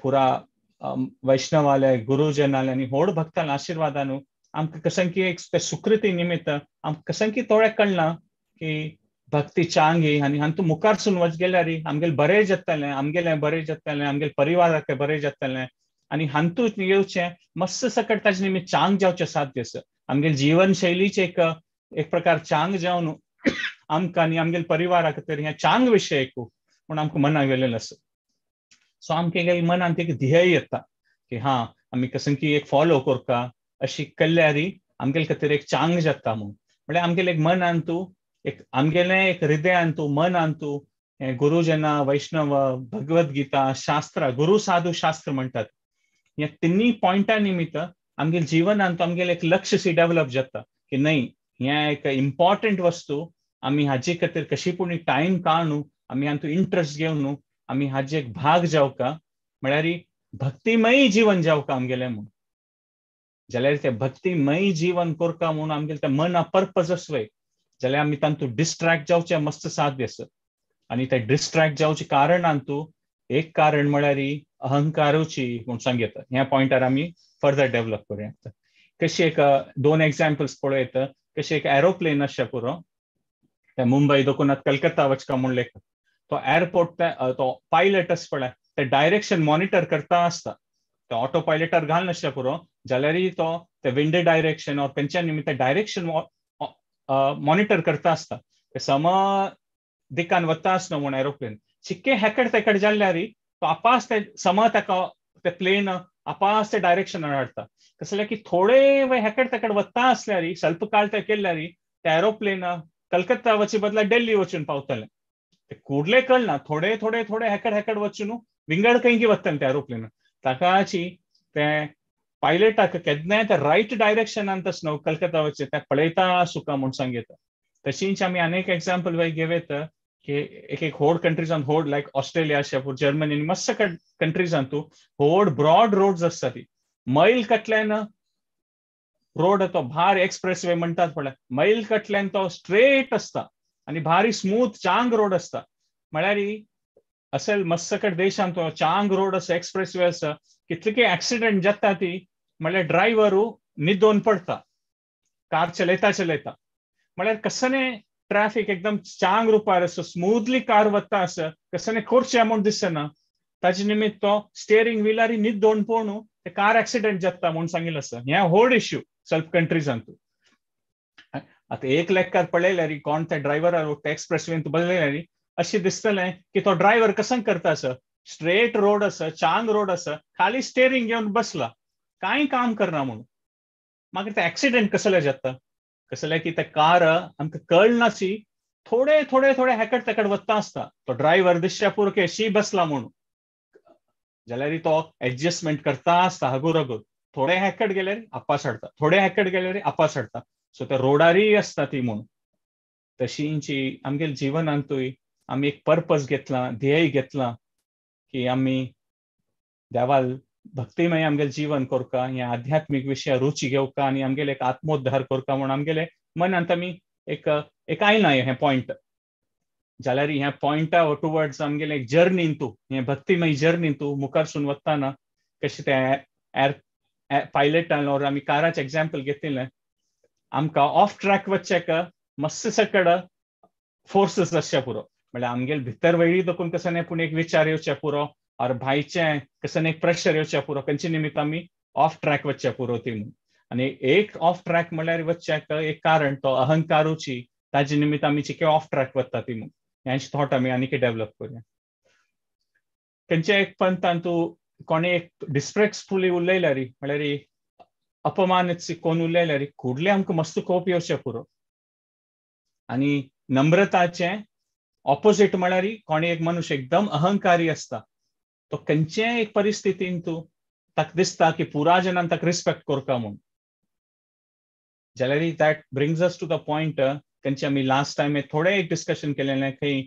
पुरा वैष्णवाले गुरुजनाले आनी व्हड भक्तांले आशिर्वादान आमकां कसन की एक सुकृती निमित्त आमकां कसन की थोडे कळना की भक्ती चांगी आनी तूं मुखार सून वच गेल्यार आमगेले बरें जातलें आमगेलें बरें जातलें आमगेले परिवाराक बरें जातलें आनी हांतूच येवचें मस्त सकट ताजे निमित्त चांग जावचें साध्य आसा आमगेले जीवन शैलीचे एक प्रकार चांग जावन आमकां आनी आमगेले परिवारा खातीर हें चांग विशय म्हूण आमकां मनाक गेलेलें आसा सो आमगे मनांत एक ध्येय येता की हां आमी कसन की एक फॉलो करता अशी केल्यार आमगेले खातीर एक चांग जाता म्हळ्यार आमगेले एक मनान तूं एक आमगेलें एक हृदयान तूं मनान तूं हें गुरुजना वैष्णव भगवद्गीता शास्त्र गुरु साधू शास्त्र म्हणटात ह्या तिनूय पॉयंटा निमित्त आमगेले जिवनांत आमगेलें एक लक्ष सी डेव्हलप जाता की न्हय हें एक इम्पॉर्टंट वस्तू आमी हाजे खातीर कशी पूण टायम काडून आमी हातूंत इंट्रस्ट घेवन आमी हाजे एक भाग जावका म्हळ्यार भक्तिमयी जीवन जावका आमगेलें म्हणून जाल्यार ते भक्तिमयी जीवन करता म्हणून आमगेलें तें मन पर्पज आसवय जाल्यार आमी तातूंत डिस्ट्रॅक्ट जावचे मस्त साध्य आसा आनी ते डिस्ट्रॅक्ट जावचे कारणांतू एक कारण म्हळ्यार अहंकारूची म्हूण सांगता ह्या पॉइंटार आमी फर्दर डेव्हलप करूया कशी एक 2 एग्जांपल्स पळयत कशी एक एरोप्लेन आसचे पुरो ते मुंबई दोकुनात कलकत्ता वचका म्हूण लेख तो एअरपोर्ट तो पायलट आसा पळय ते डायरेक्शन मॉनिटर करता आसता तो ऑटो पायलटार घाल नासता पुरो जाल्यार तो ते विंड डायरेक्शन और तेंच्या निमित्त डायरेक्शन मॉनिटर करता आसता ते सम दिकान वता आसना म्हूण एरोप्लेन चिक्के हेकड तेकड जाल्यार तो आपास ते सम ताका ते प्लेन आपास ते डायरेक्शनार हाडटा कसले की थोडे वेळ हेकड तेकड वता आसल्यार स्वल्प काळ ते केल्यार ते एरोप्लेन कलकत्ता वचे बदला दिल्ली वचून पावतले ते कुडले कळना थोडे थोडे थोडे हेकड वचून विंगड खंयची वतले ते एरोप्लेन ताकाची ते पायलटाक केन्नाय ते रायट डायरेक्शनांत आसना कलकत्ता वचे ते पळयता सुका म्हूण सांगता तशींच आमी अनेक एग्जांपल घेवेत की एक व्हड कंट्रीजान व्हड लायक ऑस्ट्रेलिया जर्मनी मस्त कंट्रीजान तू व्हड ब्रॉड रोड्स आसता ती मैल कटल्यान रोड तो भार एक्सप्रेस वे म्हणटात पळय मैल कटल्यान तो स्ट्रेट आसता आनी भारी स्मूथ चांग रोड आसता म्हळ्यार असेल मस्तकट देशांत तो चांग रोड आसा एक्सप्रेस वे आसा कितले ऍक्सिडेंट जाता ती म्हळ्यार ड्रायव्हरू न्हिदोन पडता कार चलयता म्हळ्यार कसने ट्रॅफिक एकदम चांग रुपार आसा स्मूथली कार वता आसा कसने खोरचे म्हूण दिसना ताजे निमित्त तो स्टेअरिंग व्हिलार न्हिदोन पळोवन ते कार ऍक्सिडेंट जाता म्हूण सांगिल्लो आसा हे व्हड इश्यू सेल्फ कंट्रीजांत आता एक लेखार पळयल्यार कोण त्या ड्रायव्हरार ते एक्सप्रेस वेन बसल्यार अशें दिसतलें की तो ड्रायव्हर कसं करता आसा स्ट्रेट रोड आसा चांग रोड आसा खाली स्टेअरिंग घेवन बसला कांय काम करना म्हणून मागीर ते ऍक्सिडेंट कसले जाता कसले की ते कार आमकां कळनाशी थोडे थोडे थोडे हेकड तेकड वता आसता तो ड्रायव्हर दिसच्या पुरके शी बसला म्हणून जाल्यार तो एडजस्टमेंट करता आसता हगूर हगूर थोडे हेकड गेल्यार आपास हाडटा थोडे हेकड गेल्यार आपास हाडटा सो त्या रोडारी आसता ती म्हणून तशींची आमगे जिवनांतूय आमी एक पर्पज घेतला ध्येय घेतला की आमी देवाल भक्तिमय आमगे जीवन करता हे आध्यात्मिक विशय रुची घेवका आनी आमगेले एक आत्मोद्धार करता म्हणून आमगेले मनांत आमी एक आयला हे पॉइंट जाल्यार ह्या पॉइंटा टुवर्ड्स आमगेले एक जर्नी तू हे भक्तिमय जर्नी तू मुखारसून वताना कशें ते पायलटान और आमी काराचें एग्जाम्पल घेतिल्लें आमकां ऑफ ट्रॅक वचचेक मस्त सकड फोर्सेस आसचे पुरो म्हळ्यार आमगेले भितर वयली देखून कसं पूण एक विचार येवचे पुरो और भायचे कसं एक प्रेशर येवचे पुरो खंयचे निमित्त आमी ऑफ ट्रॅक वचचे पुरो ती म्हणून आनी एक ऑफ ट्रॅक म्हळ्यार वचचेक एक कारण तो अहंकारूची ताजे निमित्त आमी चिके ऑफ ट्रॅक वता ती म्हणून हेंचे थॉट आमी आनीक डेव्हलप करूया खंयचे एक पंथान तूं कोणी एक डिस्प्रेक्टफुली उलयल्यार म्हळ्यार अपमानित कोण उलयल्यार कुडले आमकां मस्त कोप येवचे पुरो आनी नम्रताचे ऑपोजिट म्हळ्यार कोणी एक मनुष्य एकदम अहंकारी आसता तो खंयचे एक परिस्थितीन तूं ताका दिसता की पुरा जनान ताका रिस्पेक्ट करता म्हणून जाल्यार that brings us to the point खंयचे आमी लास्ट टायम थोडे एक डिस्कशन केलेलें खंय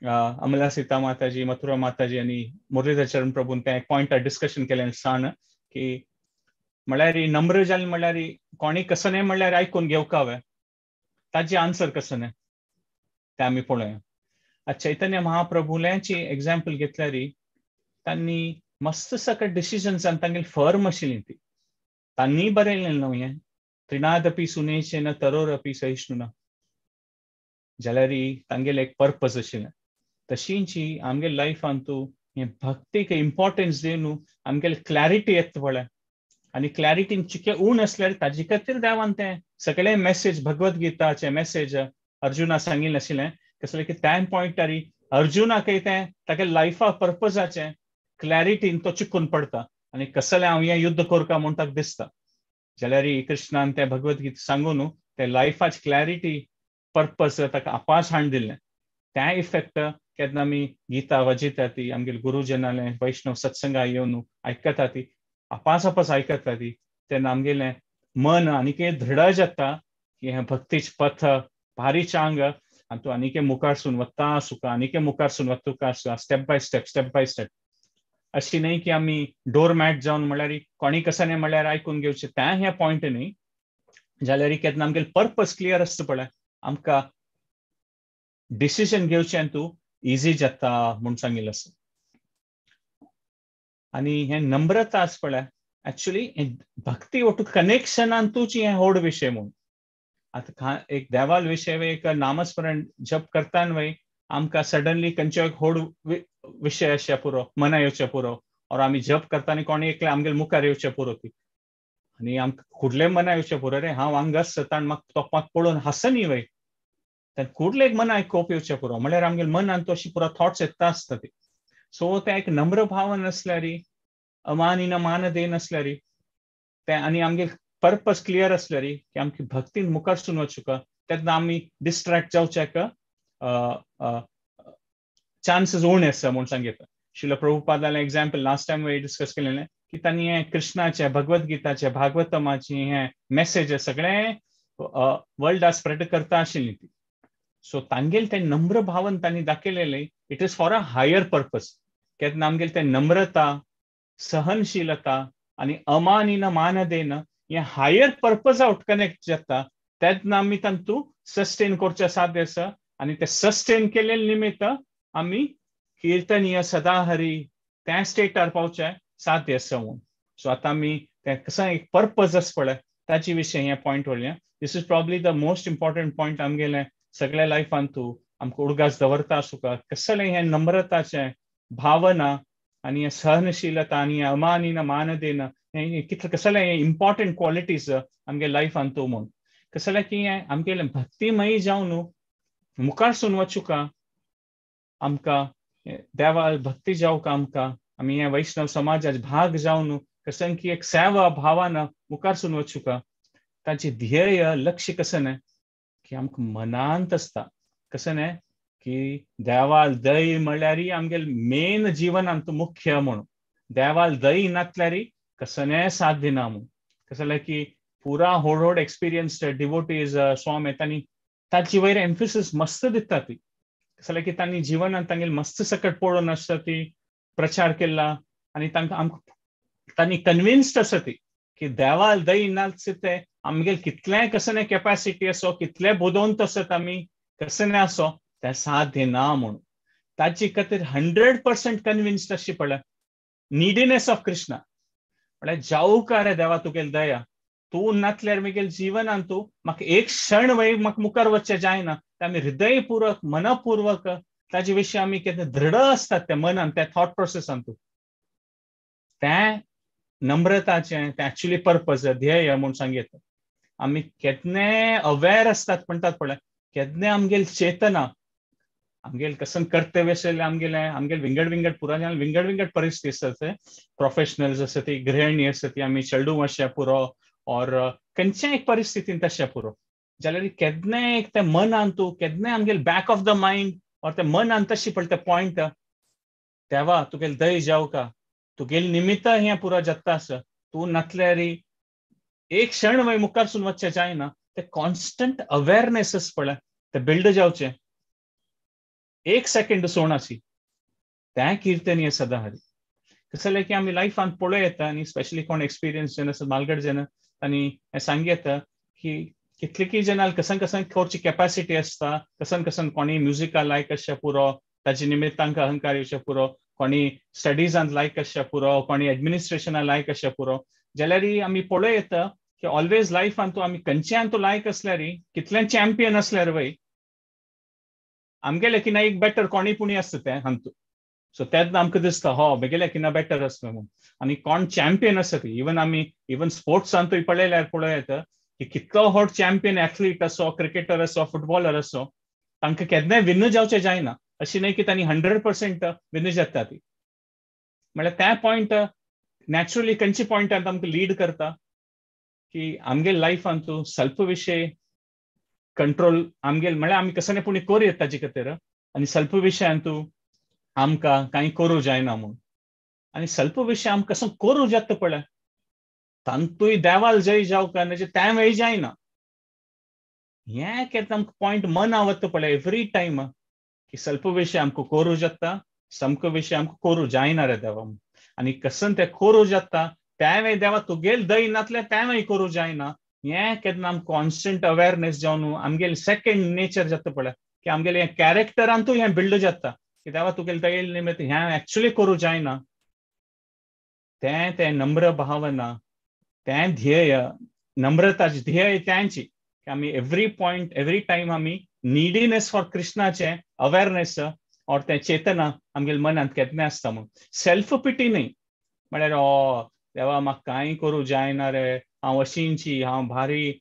अमला सीता माताजी मथुरा माताजी आनी मुरलीधर चरण प्रभून ते पॉइंटार डिस्कशन केलें सान की म्हळ्यार नम्र जालें म्हळ्यार कोणी कसं न्हय म्हळ्यार आयकून घेवका हांवें ताजी आन्सर कसं न्हय ते आमी पळोवया चैतन्य महाप्रभुल्यांची एग्जाम्पल घेतल्यार तांणी मस्त सकट डिसिजन्सान तांगेली फर्म आशिल्ली ती तांणी बरयलें न्हू हें त्रिनादपि सुनेचेन तरोरपि सहिष्णुना जाल्यार तांगेलें एक पर्पज आशिल्लें तशींच आमगे लायफान तूं हे भक्तीक इम्पॉर्टन्स दिवन आमगेली क्लॅरिटी येता पळय आनी क्लॅरिटीन चिके उण असल्यार ताजे खातीर देवान तें सगळें मेसेज भगवत गीताचें मेसेज अर्जुना सांगिल्लें आशिल्लें कसलें की त्या पॉइंटार अर्जुनाकय तें तागे लायफा पर्पजाचें क्लॅरिटीन तो चिकून पडटा आनी कसलें हांव हें युद्ध करता म्हूण ताका दिसता जाल्यार कृष्णान तें भगवत गीता सांगून तें लायफाची क्लॅरिटी पर्पज ताका आपास हाडून दिल्लें त्या इफेक्ट केन्ना आमी गीता वाजयता ती आमगेले गुरुजनाले वैष्णव सत्संगा येवन आयकता ती आपास आयकता ती तेन्ना आमगेलें मन आनीक दृढ जाता की हें भक्तीचें पथ भारी चांग आनी तूं आनीक मुखारसून वता सुका आनीक मुखारसून वता स्टेप बाय स्टेप अशी नाही की आम्ही डोरमॅट जावन म्हळ्यार कोणी कसं नाही म्हळ्यार आयकून घेवचें त्या ह्या पॉयंट न्ही जाल्यार केन्ना आमगेले पर्पज क्लियर आसता पळय आमकां डिसिजन घेवचें तूं इजी जाता म्हूण सांगिल्लें आसा आनी हें नम्रता आसा पळय एक्चुअली भक्ती ओटू कनेक्शनांतूच हें व्हड विशय म्हूण आतां एक देवाल विशय एक नामस्मरण जप करताना वय आमकां सडनली खंयचो एक व्हड विशय अशें पुरो मना येवचें पुरो और आमी जप करताना कोणी एकले आमगेले मुखार येवचें पुरो ती आनी आमकां फुडले मना येवचें पुरो रे हांव हांगा आसता आनी म्हाका तो पळोवन हस न्ही वय फुडले एक मना कोप येवचें पुरो म्हळ्यार आमगेले मनान तो अशी पुरो थॉट्स येता आसता ती सो ते एक नम्र भावन आसल्यार अमानीन मान देन आसल्यार ते आनी आमगे पर्पज क्लियर आसल्यार की आमची भक्तीन मुखार सुन वचुका तेन्ना आमी डिस्ट्रॅक्ट जावच्याक चान्सेस उणे आसा म्हूण सांगितलं शिला प्रभुपादान एग्जाम्पल लास्ट टाइम डिस्कस केलेलें की तांणी हें कृष्णाचे भगवद्गीताचे भागवतमाची हें मेसेज सगळें वर्ल्डा स्प्रेड करता आशिल्ली ती सो तांगेल ते नम्र भावन तांणी दाखयलेलें it is for a higher purpose केन्ना आमगेल ते नम्रता सहनशीलता आनी अमानीन मान देन हें हायर पर्पज आउट कनेक्ट जाता तेन्ना आमी तांतू सस्टेन करचे साध्य आसा आनी ते सस्टेन केलेले निमित्त आमी कीर्तनीय सदा हरी त्या स्टेटार पावचे साध्य आसा म्हूण सो आतां आमी ते कसो एक पर्पज आसा पळय ताचे विशयी हें पॉयंट उरलें this is probably the most important point आमगेलें सगळ्या लायफान तूं आमकां उडगास दवरता आसुका कसलें हें नम्रताचें भावना आनी सहनशीलता आनी अमानीन मान देन हें कितलें कसलें इम्पॉर्टंट क्वॉलिटीज आमगे लायफान तूं म्हूण कसलें की हें आमगेलें भक्तीमयी जावन न्हू मुखार सुन वचुका आमकां देवा भक्ती जावंक आमकां आमी हे वैष्णव समाजाचे भाग जावन न्हू कसं की एक सेवा भावान मुखार सुन वचुका ताचे ध्येय लक्ष्य कसं न्हय की आमकां मनांत आसता कसं न्हय की देवाल दय म्हळ्यार आमगेल मेन जिवनांत मुख्य म्हणून देवाल दय नासल्यार कसलें साध्य ना म्हणून कसलें की पुरा व्हड एक्सपिरियन्स डिवोटीज स्वामी तांणी ताची वयर एम्फसिस मस्त दिता ती कसलें की तांणी जिवनांत तांगेल मस्त सकट पळोवन आसता ती प्रचार केला आनी तांकां आमकां तांणी कन्विन्स्ड आसा ती की देवाल दय नाच ते आमगेल कितलें कसलें कॅपॅसिटी आसो कितले बुदवंत आसत आमी कसलें आसो ते साध्य ना म्हणून ताची खातीर 100% कन्विन्स्ड अशी पळय निडीनेस ऑफ कृष्णा म्हळ्यार जावुका रे देवा तुगेल दया तूं नासल्यार म्हगेल जिवनांत तूं म्हाका एक क्षण वय म्हाका मुखार वचचें जायना ते आमी हृदयपूर्वक मनपूर्वक ताजे विशीं आमी केन्ना दृढ आसतात त्या मनान त्या थॉट प्रोसेसान तूं तें नम्रताचें तें एक्चुअली पर्पज ध्येय म्हूण सांगितलें आमी केन्नाय अवेर आसतात म्हणटात पळय केन्नाय आमगेल चेतना आमगेल कसन कर्तव्य आसलें आमगेल विंगड पुराय विंगड परिस्थिती आसता प्रोफेशनल्स आसा ती गृहिणी आसा ती आमी चेडूं अशें पुरो और खंयच्याय एक परिस्थितीन तशें पुरो जाल्यार केन्नाय एक ते मनान तूं केन्नाय आमगेल बॅक ऑफ द मायंड और ते मनान तशी पळय ते पॉयंट देवा तुगेल दय जावका तुगेल निमित्त हें पुरो जाता आसा तूं नासल्यार एक क्षण वय मुखार सुन वचचें जायना ते कॉन्स्टंट अवेरनेस आसा पळय ते बिल्ड जावचें एक सेकंड सोडनासी तें कीर्तनीय सदा हरी कसलें की आमी लायफान पळोव येता आनी स्पेशली कोण एक्सपिरियन्स जन आसा मालगड जन आनी हें सांग येता की कितलेकी जनाल कसन करची कॅपॅसिटी आसता कसन कोणी म्युजिका लायक अशें पुरो ताचे निमित्त तांकां अहंकार येवचें पुरो कोणी स्टडीजांत लायक अशें पुरो कोणी एडमिनिस्ट्रेशनाक लायक अशें पुरो जाल्यार आमी पळोव येता की ऑलवेज लायफान तूं आमी खंयच्यान तूं लायक आसल्यार कितलें चॅम्पियन आसल्यार वय आमगेले किना एक बेटर कोणी पुणी आसता तें हांतू सो तेन्ना आमकां दिसता हो म्हगेले किना बेटर आसता म्हणून आनी कोण चॅम्पियन आसा ती इवन स्पोर्ट्सांतूय पळयल्यार पळोव येता की कितलो व्हड चॅम्पियन एथलीट असो क्रिकेटर असो फुटबॉलर असो तांकां केन्नाय विन जावचें जायना अशी न्हय की तांणी 100% विन जाता ती म्हळ्यार त्या पॉयंट नॅचरली खंयच्या पॉयंटार आमकां लीड करता की आमगे लायफान तूं सेल्फ विशय कंट्रोल आमगेल म्हळ्यार आमी कसं पुणी कोर येता ताचे खातीर आनी सेल्फ विशयान तूं आमकां कांय करूं जायना म्हूण आनी सेल्फ विशय आमकां कसो करूं जाता पळय तांतूय देवाल जय जावका म्हणजे त्या वेळी जायना हें केन्ना आमकां पॉयंट मन आवडटा पळय एवरी टायम की सेल्फ विशय आमकां करूं जाता समक विशय आमकां करूं जायना रे देवा आणि कसन ते करू जाता त्यावेळी देवा तुगेल दय नातले त्यावेळी करू जायना हे केन्ना आम कॉन्स्टंट अवेअरनेस जावन आमगेल सेकंड नेचर जाता पळय की आमगेले कॅरेक्टरांतूय हे बिल्ड जाता की देवा तुगेल दयेल निमित्त हे एक्चुअली करू जायना ते नम्र भावना ते ध्येय नम्रताचे ध्येय त्यांची की आम्ही एव्हरी पॉइंट एव्हरी टाइम आम्ही नीडीनेस फॉर कृष्णाचे अवेअरनेस और ते चेतना आमगेल मनांत केन्ना आसता म्हणून सेल्फ पिटी न्ही म्हळ्यार देवा म्हाका कांय करूं जायना रे हांव अशींची हांव भारी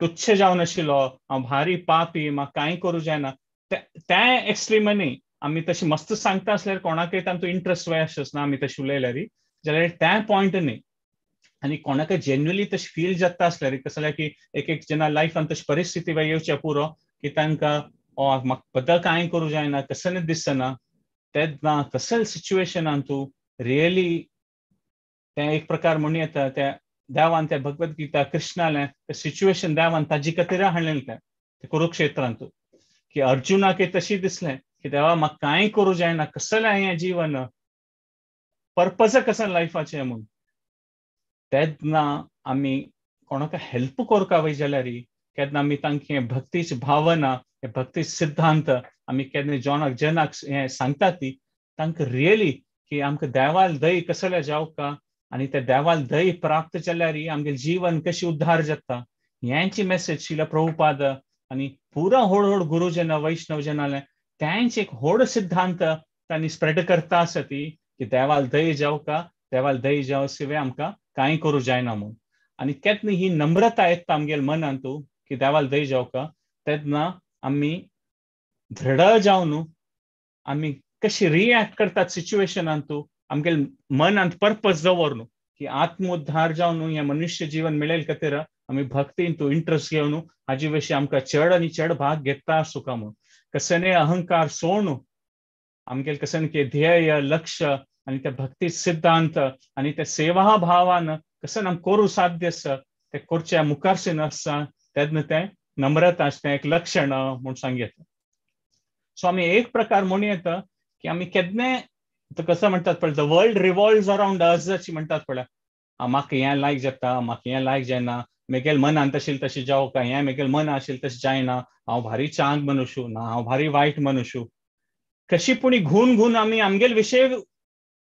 तुच्छ जावन आशिल्लो हांव भारी पापी म्हाका कांय करूं जायना ते एक्स्ट्रीम न्ही आमी तशी मस्त सांगता आसल्यार कोणाकय तातूंत इंट्रस्ट वय आसना आमी तशें उलयल्यार जाल्यार ते पॉइंट न्ही आनी कोणाक जेन्युअली तशें फील जाता आसल्यार कसं जाल्यार की एक जना लायफान तशी परिस्थिती वा येवचे पुरो की तांकां म्हाका बद्दल कांय करूं जायना कसं दिसना तेन्ना तसल्या सिच्युएशनान तूं रियली ते एक प्रकार म्हणून येता त्या देवान त्या भगवत गीता कृष्णाले सिच्युएशन देवान ताजी खातीर हाडलेलें ते कुरुक्षेत्रांत की अर्जुनाक तशी दिसलें की देवा म्हाका कांय करूं जायना कसलें हें जीवन पर्पज कसं लायफाचें म्हणून तेन्ना आमी कोणाक हेल्प करपाक वय जाल्यार केन्ना आमी तांकां भक्तीची भावना भक्ती सिद्धांत आमी केन्ना जनाक हें सांगतात ती तांकां रियली की आमकां देवाल दय कसले जावका आनी ते देवाल दय प्राप्त जाल्यार आमगे जीवन कशें उद्धार जाता हेंची मेसेज शिला प्रभुपाद आनी पुरा हळूहळू गुरुजन वैष्णव जनाले तेंचे एक व्हड सिद्धांत तांणी स्प्रेड करता आसा ती की देवाल दय जावका देवाल दय जाव शिवाय आमकां कांय करूं जायना म्हणून आनी केन्ना ही नम्रता येता आमगेल्या मनांत की देवाल दय जावका तेन्ना आमी दृढ जावन आमी कशी रिएक्ट करतात सिच्युएशनांत आमगेल मनांत पर्पज दवरून की आत्मोद्धार जावन हे मनुष्य जीवन मेळेल खातीर आमी भक्तीन इंट्रस्ट घेवन हाजे विशीं आमकां चड आनी चड भाग घेता आसुका म्हणून कसले अहंकार सोडून आमगेल कसं की ध्येय लक्ष आनी ते भक्ती सिद्धांत आनी ते सेवा भावान कसं आमी करूं साध्य आसा ते करचे मुखारसून आसता तेन्ना ते नम्रता तें एक लक्षण म्हूण सांगता सो आमी एक प्रकार म्हणून येता की आमी केन्नाय कसं म्हणतात पळय the world revolves around us अशी म्हणतात पळय म्हाका हें लायक जाता म्हाका हें लायक जायना म्हगेल मनांत आशिल्लें तशें जावका हें म्हगेल मन आशिल्लें तशें जायना हांव भारी चांग मनुश्य ना हांव भारी वायट मनुश्य कशी पूण घुवन घुवन आमी आमगेल विशय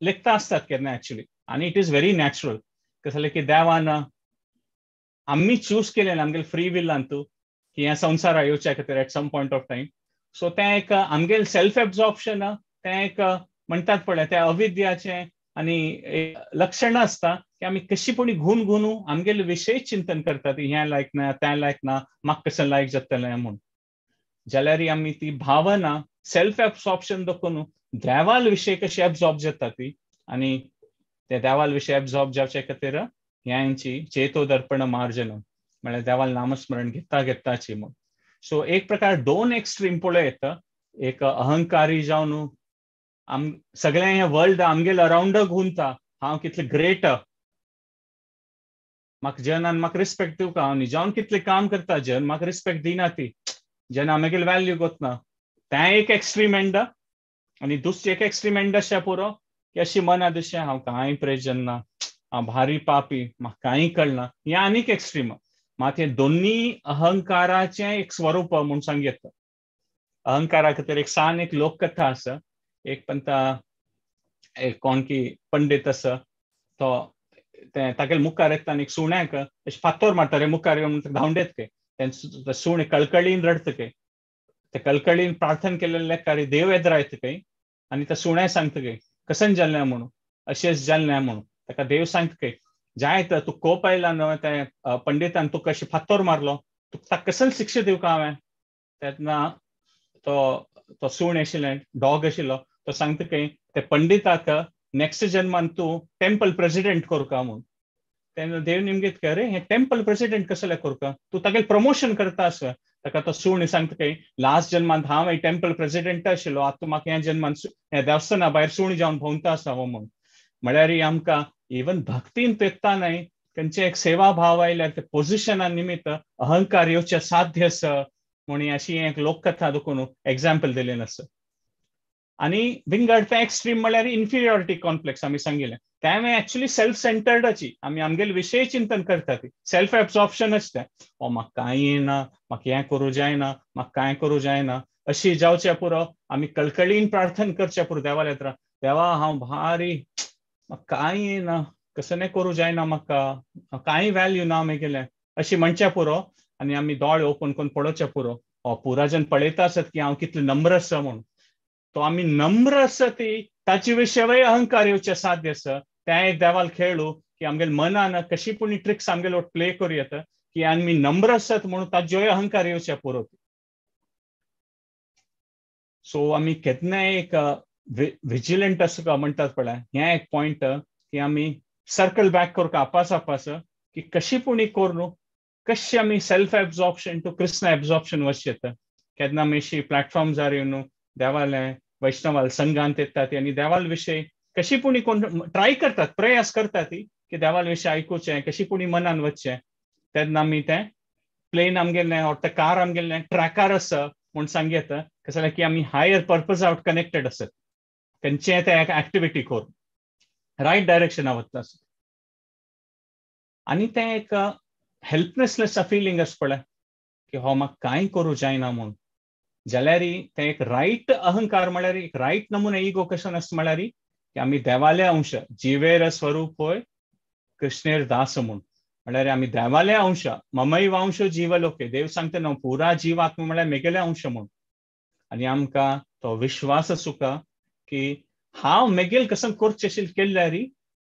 लेखता आसतात केन्ना एक्चुअली आनी इट इज व्हेरी नॅचरल कसं जालें की देवान आमी चूज केलें आमगेल फ्री विलांत की ह्या संवसारा येवच्या खातीर at some point of time so तें एक आमगेल सेल्फ एब्जॉर्प्शन तें एक म्हणटात पळय त्या अविद्याचें आनी लक्षण आसता की आमी कशी पूण घुवन घुवन आमगेले विशय चिंतन करतात हें लायक ना तें लायक ना म्हाका कशें लायक जातलें म्हणून जाल्यार आमी ती भावना सेल्फ एब्सॉर्प्शन दाखोवन देवाल विशय कशी एब्सॉर्ब जाता ती आनी ते देवाल विशय एब्सॉर्ब जावचे खातीर ह्यांची चेतोदर्पण मार्जन म्हळ्यार देवाल नामस्मरण घेता घेताची म्हूण सो एक प्रकार दोन एक्स्ट्रीम पळय येता एक अहंकारी जावन सगळें हें वर्ल्ड आमगेल अराउंड घुंवता हांव कितलें ग्रेट म्हाका जनान म्हाका रिस्पेक्ट दिवका हांव न्हिजावन कितलें काम करता जन म्हाका रिस्पेक्ट दिना ती जन आमगेल वॅल्यू गोतना तें एक एक्स्ट्रीम एंड आनी दुसरें एक एक्स्ट्रीम एंड अशें पुरो की अशी मना दिशें हांव कांय प्रेजन ना हांव भारी पापी म्हाका कांय कळना हें आनीक एक्स्ट्रीम मात हे दोन्ही अहंकाराचें एक स्वरूप म्हूण सांगता अहंकारा खातीर एक सान एक लोककथा आसा एक पंता एक कोण की पंडीत आसा तो तागेले मुखार येता आनी एक सुण्याक अशें फातोर मारता रे मुखार येवन धांवडेत काय तें सुणे कळकळीन रडता काय ते कळकळीन प्रार्थना केलेले कार्य देव येद्रायता काय आनी त्या सुण्याक सांगता काय कसन जाल्लें म्हणून अशेंच जाल्लें म्हणून ताका देव सांगता काय जायत तूं कोप आयला न्हय त्या पंडितान तुका अशें फातोर मारलो तुका कसन शिक्षा दिवका हांवें तेन्ना तो सूण आशिल्लें डॉग आशिल्लो तो सांगता काय ते पंडिताक नेक्स्ट जन्मान तूं टेम्पल प्रेसिडेंट करका म्हणून तेन्ना देव निमगेत काय रे हें टेम्पल प्रेसिडेंट कसलें करका तूं तागेलें प्रमोशन करता आसा ताका तो सूण सांगता काय लास्ट जन्मांत हांव टेम्पल प्रेसिडेंट आशिल्लो आतां म्हाका ह्या जन्मांत ह्या देवस्थाना भायर सूण जावन भोंवता आसा म्हणून म्हळ्यार आमकां इवन भक्तीन पेत्ता न्हय खंयचे एक सेवा भाव आयल्यार ते पोजिशना निमित्त अहंकार येवचे साध्य आसा म्हणून अशी एक लोककथा दाखोवन एग्जाम्पल दिलें आसा आणि विंगड एक्स्ट्रीम म्हळ्यार इन्फिरियॉरिटी कॉम्प्लेक्स आमी सांगिल्लें त्यावेळी ऍक्च्युली सेल्फ सेंटर्डची आमी आमगेले विशय चिंतन करतात सेल्फ एब्सॉर्प्शनच तें म्हाका कांय येना म्हाका हें करूं जायना म्हाका कांय करूं जायना अशी जावचे पुरो आमी कळकळीन प्रार्थना करचे पुरो देवाले येता देवा हांव भारी म्हाका कांय येना कसं करूं जायना म्हाका कांय व्हॅल्यू ना म्हगेलें अशी म्हणचे पुरो आनी आमी दोळे ओपन करून पळोवचे पुरो पुराजन पळयता आसत की हांव कितलो नम्र आसा म्हणून तो आमी नम्र आसा ती ताचे विशय अहंकार येवचे साध्य आसा तें एक देवाल खेळू की आमगेले मनान कशी पूण ट्रिक्स आमगेले प्ले करूं येता की आमी नम्र आसत म्हणून ताज्योय अहंकार येवचे पुरो सो आमी केन्नाय एक विजिलंट आसता म्हणटात पळय हें एक पॉयंट की आमी सर्कल बॅक करूं आपास की कशी पूण करूं कशें आमी self absorption to Krishna absorption वचचे येता केन्ना आमी प्लॅटफॉर्म जार येवन देवाले वैष्णवाल संघांत येतात आनी देवाल विशय कशी पूण कोण ट्राय करतात प्रयास करतात की देवाल विशय आयकुचें कशी पूण मनान वचचें तेन्ना आमी तें प्लेन आमगेलें ऑर तें कार आमगेलें ट्रॅकार आसा म्हूण सांगेत कशें जालें की आमी हायर पर्पज आउट कनेक्टेड आसत खंयचें तें एक्टिविटी करून रायट डायरेक्शना वता आनी तें एक हेल्पलेसनेस फिलींग आसा पळय की हो म्हाका कांय करूं जायना म्हूण जाल्यार तें एक रायट अहंकार म्हळ्यार एक रायट नमुने इगो कशें आसता म्हळ्यार की आमी देवाले अंश जिवेर स्वरूप होय कृष्णेर दास म्हळ्यार आमी देवाले अंश ममैव अंश जीवलोके देव सांगता न्हू पुरा जीव आत्मा म्हळ्यार मेगेले अंश म्हूण आनी आमकां तो विश्वास आसुका की हांव मेगेल कसं करचें आशिल्लें केल्यार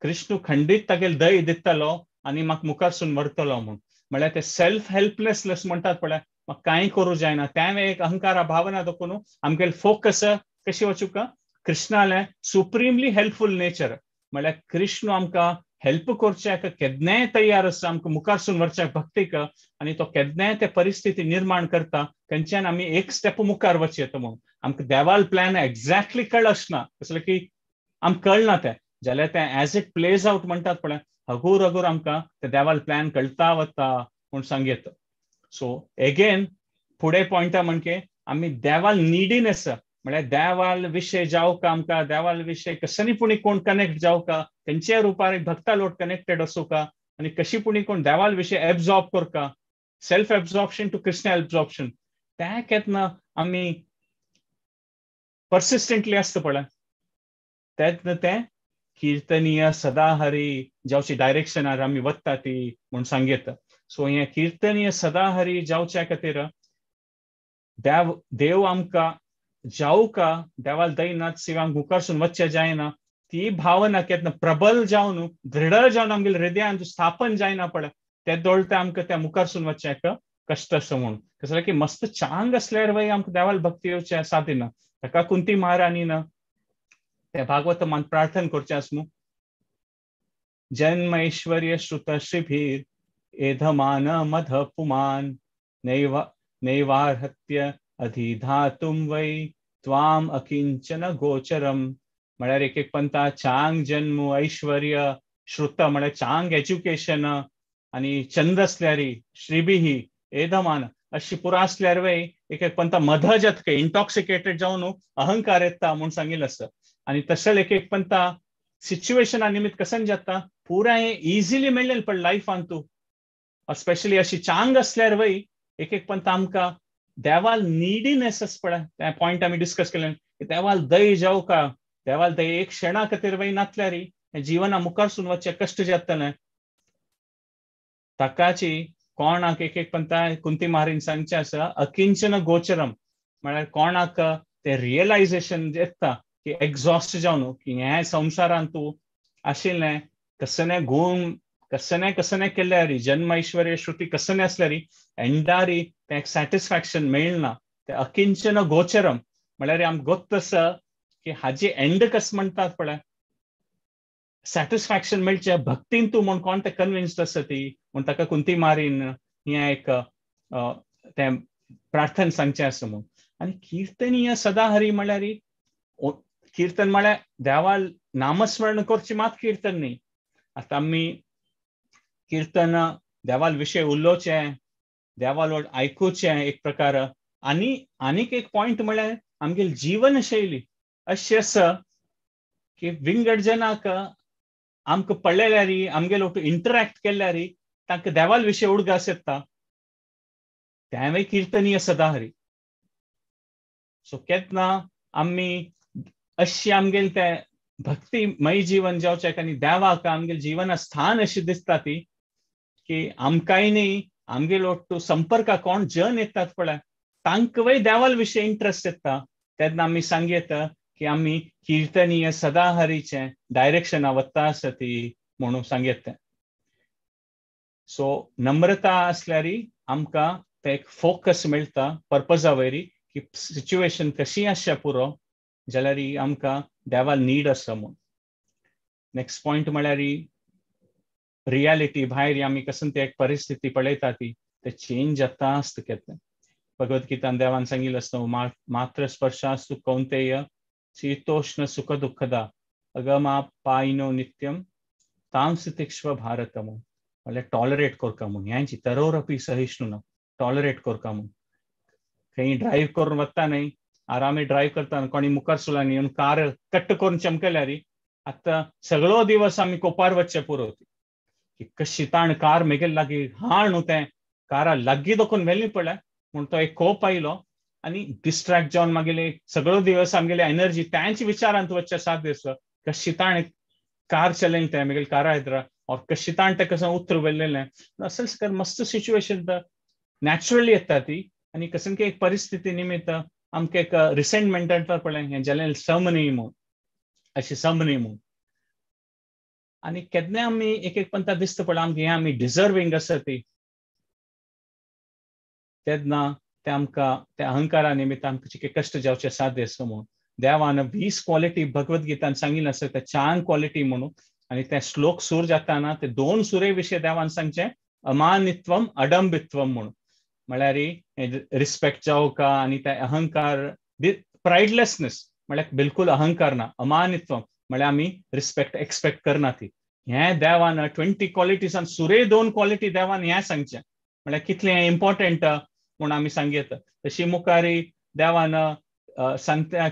कृष्ण खंडीत तागेले दय दितलो आनी म्हाका मुखारसून व्हरतलो म्हूण म्हळ्यार ते सेल्फ हेल्पलेसनेस म्हणटात पळय म्हाका कांय करूं जायना त्या एक अहंकारा भावना दाखोवन आमगेले फोकस कशी वचुका कृष्णाले सुप्रिमली हेल्पफूल नेचर म्हळ्यार कृष्ण आमकां हेल्प करचे केन्नाय तयार आसा आमकां मुखारसून व्हरचे भक्तीक आनी तो केन्नाय ते परिस्थिती निर्माण करता खंयच्यान आमी एक स्टेप मुखार वचचे येता म्हणून आमकां देवाल प्लॅन एक्झॅक्टली कळना कसलें की आमकां कळना तें जाल्यार तें एज इट प्लेज आउट म्हणटात पळय हगूर हगूर आमकां ते देवाल प्लॅन कळटा वता म्हूण सांगेत सो एगेन फुडें पॉयंटा म्हणके आमी देवाल निडीन आसा म्हळ्यार देवाल विशय जावका आमकां देवाल विशय कसनी पूण कोण कनेक्ट जावका तेंच्या रुपार भक्ता लोट कनेक्टेड आसूका आनी कशी पूण कोण देवाल विशय एब्सॉर्ब करता self absorption to Krishna absorption तें केन्ना आमी पर्सिस्टंटली आसता पळय तेन्ना तें कीर्तनीय सदा हरी जावची डायरेक्शनार आमी वता ती म्हूण सांगेत सो हें कीर्तनीय सदा हरी जावच्या खातीर देव आमकां जावका देवाल दयनाथ शिवांक मुखारसून वचचें जायना ती भावना केन्ना प्रबल जावन दृढ जावन आमगेल्या हृदयान स्थापन जायना पळय ते दोळटा आमकां त्या मुखारसून वचचें कश्ट आसा म्हूण कसलें की मस्त चांग असल्यार वय आमकां देवाल भक्ती येवचें सादी ना ताका कुंती महाराणीन ते भागवत मान प्रार्थना करचें आसा न्हू जन्म ऐश्वर्य श्रुत श्रीभीर एधमान मध पुमान नैवार्हत्य अधिधातुं वै त्वाम अकिंचन गोचरम म्हळ्यार एक पंथा चांग जन्म ऐश्वर्य श्रुत म्हळ्यार चांग एज्युकेशन आनी चंद असल्यार श्रीबी एधमान अशी पुरा असल्यार वय एक पंथा मध जतके इंटॉक्सिकेटेड जावन अहंकार येता म्हूण सांगिल्लें आसा आनी तशें एक पंथा सिच्युएशना निमित्त कसन जाता पुरा हें इजिली मेळ्ळें पण लायफान तूं स्पेशली अशी चांग असल्यार वय एक पंथा आमकां देवाल निडीनेस आसा पळय त्या पॉयंट आमी डिस्कस केलें देवाल दय जावका देवाल दय एक क्षणा खातीर वय नासल्यार जिवना मुखारसून वचचें कश्ट जातलें ताकाची कोणाक एक पंथा कुंती महाराणीन सांगचें आसा अकिंचन गोचरम म्हळ्यार कोणाक ते रियलायझेशन येता की एक्झॉस्ट जावन की हे संवसारान तूं आशिल्लें कसने गुण कसने केल्यार जन्म ऐश्वर्य श्रुती कसने असल्यार एंडार तें एक सॅटिस्फॅक्शन मेळना ते अकिंचन गोचरम म्हळ्यार आमकां गोत्त आसा की हाजी एंड कस म्हणटात पळय सॅटिस्फॅक्शन मेळचें भक्तीन तूं म्हूण कोण ते कन्विन्स्ड आसा ती म्हूण ताका कुंती महाराणीन हें एक तें प्रार्थना सांगचें आसा म्हूण आनी कीर्तनीय सदा हरी म्हळ्यार कीर्तन म्हळ्यार देवाल नामस्मरण करचें मात कीर्तन न्ही आतां आमी कीर्तन देवाल विशय उलोवचें देवाल आयकुचें एक प्रकार आनीक एक पॉयंट म्हळ्यार आमगेली जीवन शैली अशें आसा की विंगड जनाक आमकां पळयल्यार आमगे लोक इंटरॅक्ट केल्यार तांकां देवाल विशीं उडगास येता तेवूय कीर्तनीय सदा हरी. सो केन्ना आमी अशी आमगेल ते भक्तीमय जीवन जावचें आनी देवाक आमगे जिवना स्थान अशी दिसता ती की आमकांय न्ही आमगे लोक संपर्क कोण जन येतात पळय तांकांय देवाल विशीं इंट्रस्ट येता तेन्ना आमी सांगयत की आमी कीर्तनीय सदा हरीचें डायरेक्शन वता आसा ती म्हणून सांगयत. सो नम्रता आसल्यार आमकां ते एक फोकस मेळटा पर्पजा वयरी की सिच्युएशन कशी आसच्या पुरो जाल्यार आमकां देवाल नीड आसा म्हूण. नेक्स्ट पॉयंट म्हळ्यार रियालिटी भायर आमी कसन ते एक परिस्थिती पळयता ती ते चेंज जाता आसता केन्ना. भगवद्गीतान देवान सांगिल्लें आसता मात्र स्पर्शास्तु कौंतेय शीतोष्ण सुख दुःखदा अगमा पायनो नित्यम तांसितिक्ष्व भारत म्हूण म्हळ्यार टॉलरेट करता म्हूण ह्यांची तरोरपी सहिष्णुना टॉलरेट करता म्हूण. खंय ड्रायव्ह करून वता न्हय आरामे ड्रायव्ह करता कोणी मुखार सुलांनी येवन कार कट्ट करून चमकल्यार आतां सगळो दिवस आमी कोपार वचचे पुरो कशी ताण कार मेगेल लागीं हाड न्हू तें कारा लागीं दोकून व्हेली पळय म्हूण तो एक कोप आयलो आनी डिस्ट्रॅक्ट जावन मागीर सगळो दिवस आमगेली एनर्जी त्याच विचारांत वचचे साथ दिवस कशी ताण कार चलयली तें मागीर कारा येद्रा और कशी ताण तें कसं उतर व्हेल्लेलें असेल मस्त सिच्युएशन नॅचरली येता ती आनी कसन की एक परिस्थिती निमित्त आमकां एक रिसेंटमेंट येता पळय हें जालें समनी म्हूण अशी समनी म्हूण आनी केन्ना आमी एक पंता दिसता पळय आमकां हें आमी डिजर्विंग आसा ती तेन्ना ते आमकां त्या अहंकारा निमित्त आमकां चिके कश्ट जावचे साध्य आसा म्हूण देवान 20 क्वॉलिटी भगवद्गीतान सांगिल्लें आसा ते 4 क्वॉलिटी म्हणून आनी ते श्लोक सूर जाताना ते 2 सुरे विशीं देवान सांगचें अमानित्वम अडंबित्वम म्हणून म्हळ्यार रिस्पेक्ट जावका आनी ते अहंकार प्रायडलेसनेस म्हळ्यार बिलकुल अहंकार ना अमानित्वम म्हळ्यार आमी रिस्पेक्ट एक्सपेक्ट करना ती हें देवान 20 क्वॉलिटीसान सुरे 2 क्वॉलिटी देवान हें सांगचें म्हळ्यार कितलें इम्पॉर्टंट म्हूण आमी सांगयत. तशी मुखारी देवान सांगता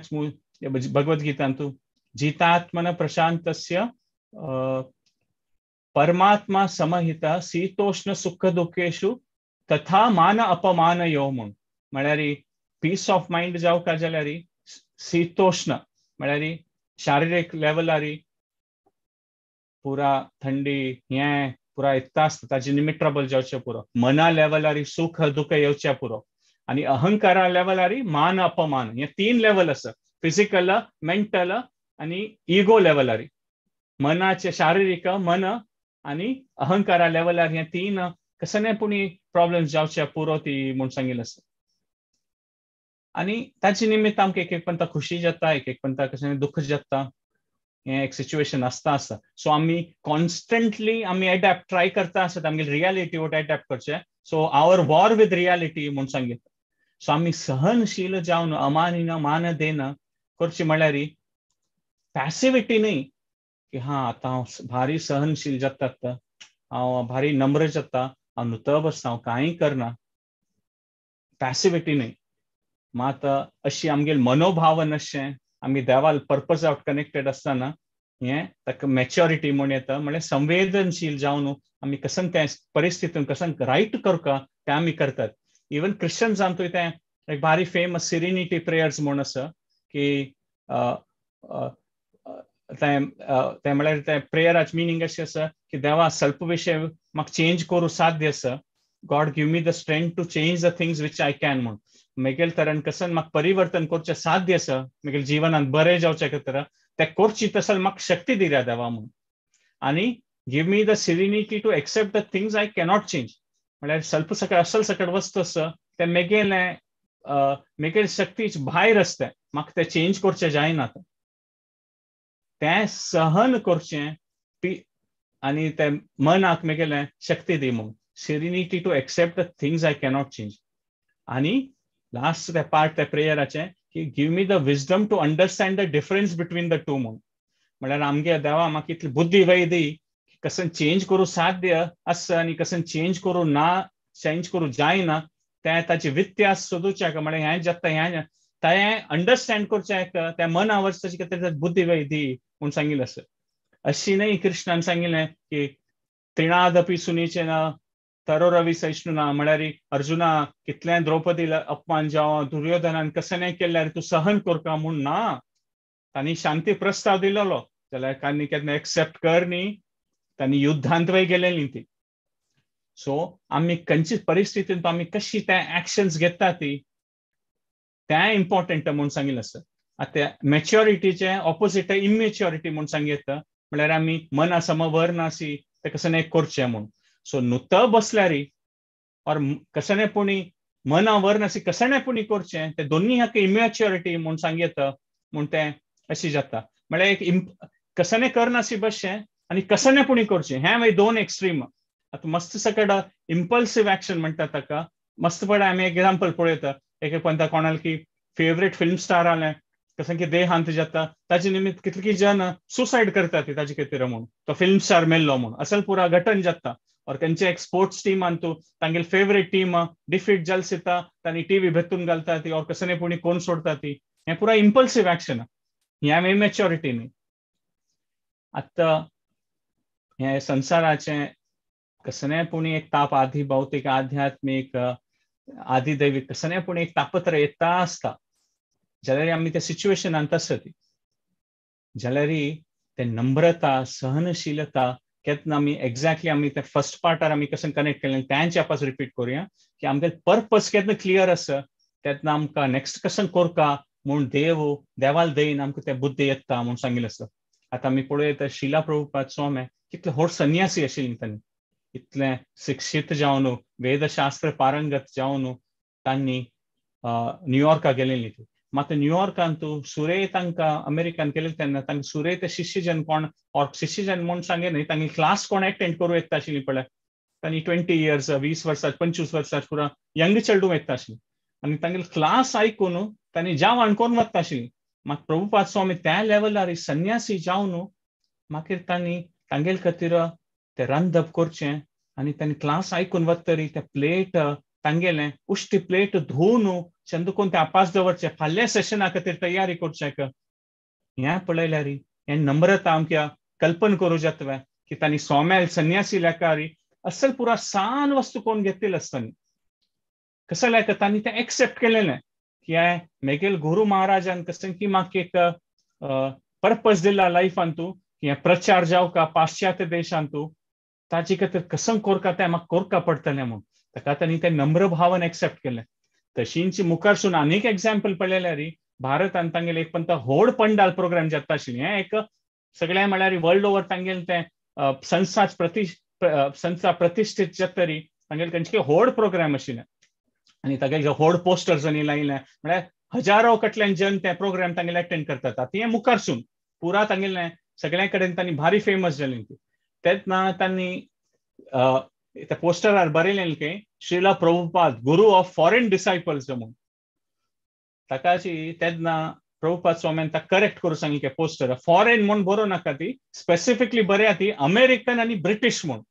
भगवद्गीतान तूं जितात्मन प्रशांतस्य परमात्मा समहिता शीतोष्ण सुख दुःखेषु तथा मान अपमान यो म्हूण म्हळ्यार पीस ऑफ मायंड जावका जाल्यार शीतोष्ण म्हळ्यार शारिरीक लेवलार पुरा थंडी हें पुरा येता आसता ताजे निमित्त ट्रबल जावचें पुरो मना लेवलार सुख दुःख येवचें पुरो आनी अहंकारा लेवलार मान अपमान हे 3 लेवल आसा फिजिकल मेंटल आनी इगो लेवलार मनाचे शारिरीक मन आनी अहंकारा लेवलार हे 3 कसनेपुणी प्रॉब्लेम जावचे पुरो ती म्हूण सांगिल्लें आसा. आनी ताचे निमित्त आमकां एक पंता खुशी जाता एक पंता कशें दुःख जाता हें एक सिच्युएशन आसता सो आमी कॉन्स्टंटली आमी एडॅप्ट ट्राय करता आसत आमगे रियालिटी वोट एडॅप्ट करचें so our war with reality म्हूण सांगित. सो आमी सहनशील जावन अमानीन मान देन करची म्हळ्यार पॅसिविटी न्ही की हां आतां हांव भारी सहनशील जातात हांव भारी नम्र जाता हांव नुतब आसता हांव कांय करना पॅसिविटी न्ही मात अशी आमगेल मनोभावन अशें आमी देवाल पर्पज आउट कनेक्टेड आसतना हें ताका मॅच्युरिटी म्हूण येता म्हळ्यार संवेदनशील जावन आमी कसन त्या परिस्थितीन कसन रायट करता तें आमी करतात. इवन क्रिश्चन्सांत तें एक भारी फेमस सिरिनिटी प्रेयर्स म्हूण आसा की ते म्हळ्यार ते प्रेयराचें मिनींग अशें आसा की देवा स्वल्प विशय म्हाका चेंज करूं साध्य आसा God give me the strength to change the things which I can म्हूण मेगेल तरेन कसन म्हाका परिवर्तन करचें साध्य आसा मेगेल जिवनांत बरें जावचें खातीर तें करची तसो म्हाका शक्ती दिल्या देवा म्हूण आनी give me the serenity to accept the things I cannot change म्हळ्यार स्वल्प सकट असल सकट वस्त आसा ते मेगेल शक्तीचे भायर आसता म्हाका तें चेंज करचें जायना तें सहन करचें आनी तें मनाक मेगेलें शक्ती दी म्हूण serenity to accept the things I cannot change आनी लास्ट ते पार्ट त्या प्रेयराचें की give me the wisdom to understand the difference between the two म्हूण म्हळ्यार आमगे देवा म्हाका इतली बुद्धी वय दी कसन चेंज करूं साध्य आसा आनी कसन चेंज करूं ना चेंज करूं जायना तें ताचे व्यत्यास सोदूचे म्हळ्यार हें जाता हें तें अंडरस्टँड करचें त्या मनावर तशी कितें बुद्धी वैदी म्हूण सांगिल्लें आसा. अशी न्ही कृष्णान सांगिल्लें की त्रिणादपि सुनीचेन तरोरवी सहिष्णुना, म्हळ्यार अर्जुना कितलें द्रौपदीला अपमान जावं, दुर्योधनान कशें केल्यार तूं सहन करता म्हूण ना. तांणी शांती प्रस्ताव दिलेलो जाल्यार तांणी केन्ना एक्सेप्ट कर न्ही, तांणी युद्धांत वय गेलेलीं ती. सो आमी खंयची परिस्थितींत आमी कशी ते एक्शन्स घेता ती तें इम्पॉर्टंट म्हणून सांगिल्लें आसा. आतां मॅच्युरिटीचे ऑपोजीट इमॅच्युरिटी म्हूण सांगितलं, म्हळ्यार आमी मना समवर नासी ते कसं करचें म्हूण. सो नुत बसल्यार और कसणेपणी मना वर नासी कसणेपणी करचें ते दोन्ही हाका इमॅच्युरिटी म्हूण सांगितलं म्हूण तें अशी जाता. म्हळ्यार एक कसणे करनासी बसचें आनी कसणेपणी करचें, हे मागीर दोन एक्स्ट्रीम. आतां मस्त सकट इम्पल्सिव्ह एक्शन म्हणटा ताका मस्त पडे आमी एग्जाम्पल पळयता. एक पंता कोणाल की फेवरेट फिल्म स्टार आलें कसं की देहांत जाता, ताजे निमित्त कितली जन सुसायड करतात ताजे खातीर म्हूण, तो फिल्म स्टार मेल्लो म्हूण असल पुरा घटन जाता. और तेंचे एक स्पोर्ट्स टीमान तूं तांगेली फेवरेट टीम डिफीट जाल सिता तांणी टीव्ही भेतून घालता ती और कसणेपणी कोण सोडता ती, हें पुरा इम्पल्सिव्ह एक्शन. हे इमॅच्युरिटी न्ही. आतां हे संवसाराचें कसणेपणी एक ताप आधी भौतिक आध्यात्मीक आधी दैविक कसणेपणी एक तापत्र येता आसता जाल्यार आमी त्या सिच्युएशनांत आसत जाल्यार ते नम्रता सहनशीलता केन्ना आमी एक्झॅक्टली आमी ते फर्स्ट पार्टार आमी कशें कनेक्ट केलें तेंचे वापस रिपीट करुया की आमगे पर्पज केन्ना क्लियर आसा तेन्ना आमकां नेक्स्ट कशें करता म्हूण देवाल दयेन आमकां ते बुद्धी येता म्हूण सांगिल्लें आसा. आतां आमी पळयता शिला प्रभुपाद स्वामी कितले व्हड संन्यासी आशिल्ले तांणी, इतलें शिक्षीत जावन वेदशास्त्र पारंगत जावन तांणी न्यूयॉर्काक गेलेलीं. मात न्यूयॉर्कान तूं सुरे तांकां अमेरिकान गेले तेन्ना तांकां सुरे ते शिष्यजन कोण और शिष्यजन म्हूण सांगे न्ही, तांची क्लास कोण एटेंड करूं येता आशिल्ली पळय. तांणी 20 years 20 वर्सां 25 वर्सां पुरा यंग चेडूं येता आशिल्लीं आनी तांगेली क्लास आयकून तांणी जावन कोण वता आशिल्लीं. म्हाका प्रभुपाद स्वामी त्या लेवलार संन्यासी जावन मागीर तांणी तांगेले खातीर ते रांदप करचें आनी तांणी क्लास आयकून वतरी ते प्लेट तांगेलें उश्टी प्लेट धुवन चंदुकून ते आपास दवरचें फाल्यां सेशना खातीर तयारी करचें. हें पळयल्यार हें नम्रता आमकां कल्पना करूं जाता की तांणी स्वाम्याल संन्यासी लेकार असल पुरा सान वस्तू कोण घेतिल्लो आसतानी कसं लेक तांणी तें एक्सेप्ट केलेलें की मेगेल गुरू महाराजान कशें की म्हाका एक पर्पज दिला लायफान तूं की प्रचार जावका पाश्चात्य देशांत ताजे खातीर कसं करता तें म्हाका करता पडटलें म्हूण ताका तांणी तें नम्र भावन एक्सेप्ट केलें. तशींच मुखारसून आनीक एग्जाम्पल पळयल्यार भारतांत तांगेले एक पंत व्हड पंडाल प्रोग्राम जाता आशिल्ले. हें एक सगळें म्हळ्यार वर्ल्ड ओवर तांगेलें तें संस्था प्रतिश्ठीत जातरी तांगेले खंयचे व्हड प्रोग्राम आशिल्ले आनी तांगेले व्हड पोस्टर्स आनी लायले म्हळ्यार हजारो कटल्यान जन ते प्रोग्राम तांगेले अटेंड करतात. हें मुखारसून पुरा तांगेलें सगळे कडेन तांणी भारी फेमस जालीं. तेन्ना तांणी त्या पोस्टरार बरयलें की श्रीला प्रभुपाद गुरू ऑफ फॉरेन डिसायपल्स म्हणून. ताका तेन्ना प्रभुपाद स्वामीन ताका करेक्ट करूं सांगिल्लें की पोस्टर फॉरेन म्हूण बरोव नाका ती स्पेसिफिकली बऱ्या ती अमेरिकन आनी ब्रिटीश म्हूण.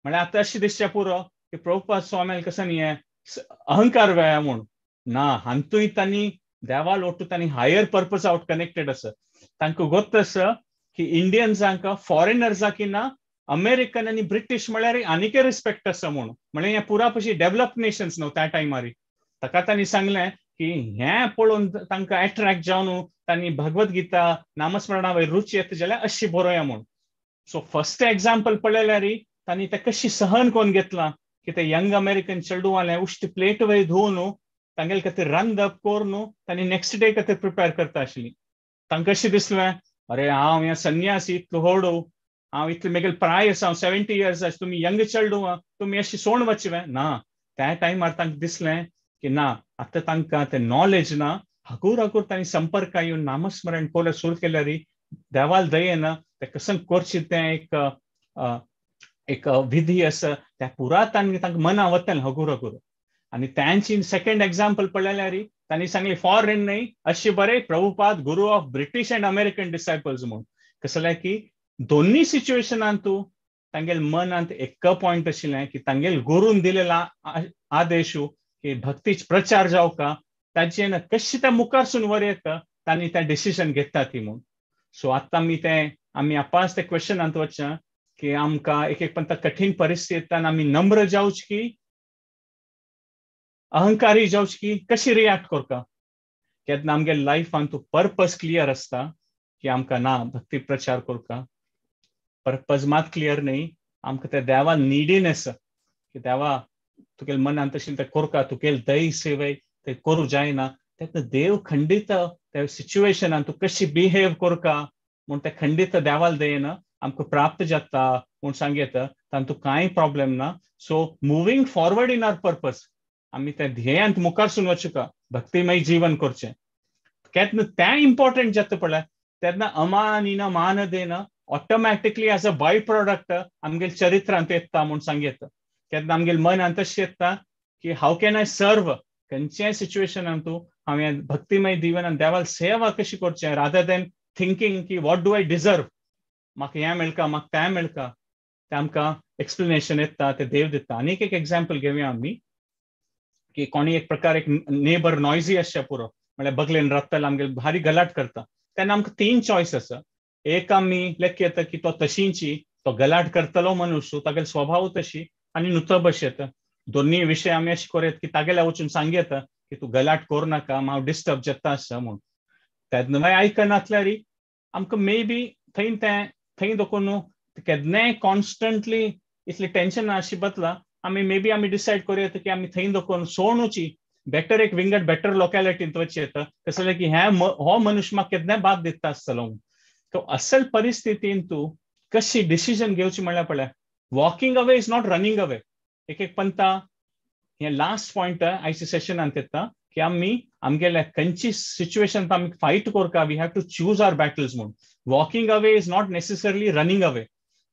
म्हळ्यार आतां अशें दिसचें पुरो की प्रभुपाद स्वामील कसं न्ही अहंकार वेळा म्हूण ना, हांतूय तांणी देवाल ओटू तांणी हायर पर्पज आउट कनेक्टेड आसा. तांकां गोत आसा की इंडियन्सांक फॉरेनर्सांक ना अमेरिकन आनी ब्रिटीश म्हळ्यार आनीकय रिस्पेक्ट आसा म्हूण. म्हळ्यार हें पुरा पशी डेव्हलप नेशन्स न्हू त्या टायमार. ताका तांणी सांगलें की हें पळोवन तांकां एट्रॅक्ट जावन तांणी भगवत गीता नामस्मरणा वयर रुची येता जाल्यार अशी बरोवया म्हूण. सो फर्स्ट एग्जाम्पल पळयल्यार तांणी ते कशी सहन कोन्न घेतलां की ते यंग अमेरिकन चेडूं वालें उश्टी प्लेट वयर धुवन तांगेले खातीर रांदप करून तांणी नेक्स्ट डे खातीर प्रिपेर करता आशिल्लीं. तांकां अशें दिसलें अरे हांव हें संन्यासी इतलो व्हड हांव इतलें मेगेल प्राय आसा, हांव 70 years आसा, तुमी यंग चेडूं तुमी अशें सोडून वचचें ना. त्या टायमार तांकां दिसलें की ना आतां तांकां तें नॉलेज ना. हकूर हकूर तांणी संपर्क येवन नामस्मरण पळोवंक सुरू केल्यार देवाल दयेन तें कशें करचें तें एक विधी आसा त्या पुरा तांकां मना वतलें हकूर हकूर. आनी तांची सेकंड एग्जाम्पल पळयल्यार तांणी सांगलें फॉरेन न्हय अशें बरें प्रभुपाद गुरू ऑफ ब्रिटीश एंड अमेरिकन डिसायपल्स म्हूण. कसलें की दोन्ही सिच्युएशनांत तांगेल मनांत एक पॉयंट आशिल्लें की तांगेल गुरून दिलेला आदेश की भक्तीच प्रचार जावका ताजेन कशी त्या मुखारसून वर येता तांणी ते डिसिजन घेता ती म्हूण. सो आतां आमी आपास ते क्वेश्चनांत वचचें की आमकां एक पंत कठीण परिस्थितींत आमी नम्र जावच की अहंकारी जावच की कशी रिएक्ट करता. केन्ना आमगे लायफान तूं पर्पज क्लियर आसता की आमकां ना भक्ती प्रचार करता, पर्पज मात क्लियर न्ही, आमकां ते देवा निडीनेस की देवा तुगेले मनान तशें तें करता, तुगेले दय सेवे ते करूं जायना, तेका देव खंडीत त्या सिच्युएशनान तूं कशी बिहेव करता म्हूण ते खंडीत देवाल दयेन आमकां प्राप्त जाता म्हूण सांगेत, तातूंत कांय प्रॉब्लेम ना. So moving forward in our purpose आमी त्या ध्येयांत मुखारसून वचुका भक्तिमय जीवन करचें. केन्ना तें इम्पॉर्टंट जाता पळय तेन्ना अमान मान देन automatically as a by product आमगेले चरित्रांत येता म्हूण सांगेत. केन्ना आमगेले मनांत तशें येता की हाऊ कॅन आय सर्व, खंयच्याय सिच्युएशनांत तूं हांवें भक्तिमय जिवनान देवाल सेवा कशी करचें रादर देन थिंकिंग की वॉट डू आय डिजर्व, म्हाका हें मेळका म्हाका तें मेळका. ते आमकां एक्सप्लेनेशन येता ते देव दिता. आनीक एक एग्जाम्पल घेवया आमी की कोणी एक प्रकार एक नेबर नॉयझी आसचे पुरो म्हळ्यार बगलेन रावतलो आमगेले भारी गलाट करता, तेन्ना आमकां 3 चॉयस आसा. एक आमी लेख येता की तो तशींची तो गलाट करतलो मनुष्य तागेले स्वभाव तशी आनी नुतो बशेत. दोन्ही विशय आमी अशें करेत की तागेल्या वचून सांगेत की तूं गलाट करूं नाका, हांव डिस्टर्ब जाता आसा म्हूण. तेन्ना आयकनातल्यार आमकां मे बी थंय दोकून केन्नाय कॉन्स्टंटली इतली टेन्शन अशी बदला आमी मे बी आमी डिसायड करूं की आमी थंय दोकून सोडूची बेटर एक विंगड बेटर लोकॅलिटींत वचेत कसले की हो मनुष्य म्हाका केन्नाय बाद दिता आसतलो. तो असल परिस्थितीन तूं कशी डिसिजन घेवची म्हळ्यार पळय walking away is not running away. एक पंता हे लास्ट पॉइंट आयच्या सेशनांत येता की आमी आमगेल्या खंयची सिच्युएशन आमी फायट करता we have to choose our battles म्हूण. Walking away is not necessarily running away.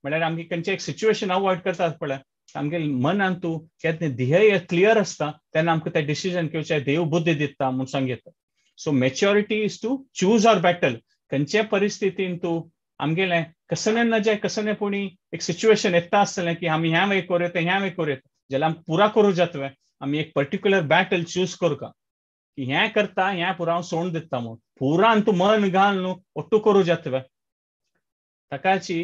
म्हळ्यार आमी खंयचे एक सिच्युएशन अवॉयड करतात पळय आमगेले मनान तूं केन्ना ध्येय क्लियर आसता तेन्ना आमकां तें डिसिजन घेवचें देव बुद्धी दिता म्हूण सांगेता. So maturity is to choose our battle. खंयचे परिस्थितीन तूं आमगेलें कसले नजे कसलेपणी एक सिच्युएशन येता आसतलें की आमी ह्या वे करूं ह्या वे करूं जाल्यार आमी पुरा करूं जातवें आमी एक पर्टिक्युलर बॅटल चूज करता की हें करता हें पुरा हांव सोडून दिता म्हूण पुरान तूं मन घाल न्हू ओट्टू करूं जातवें. ताकाची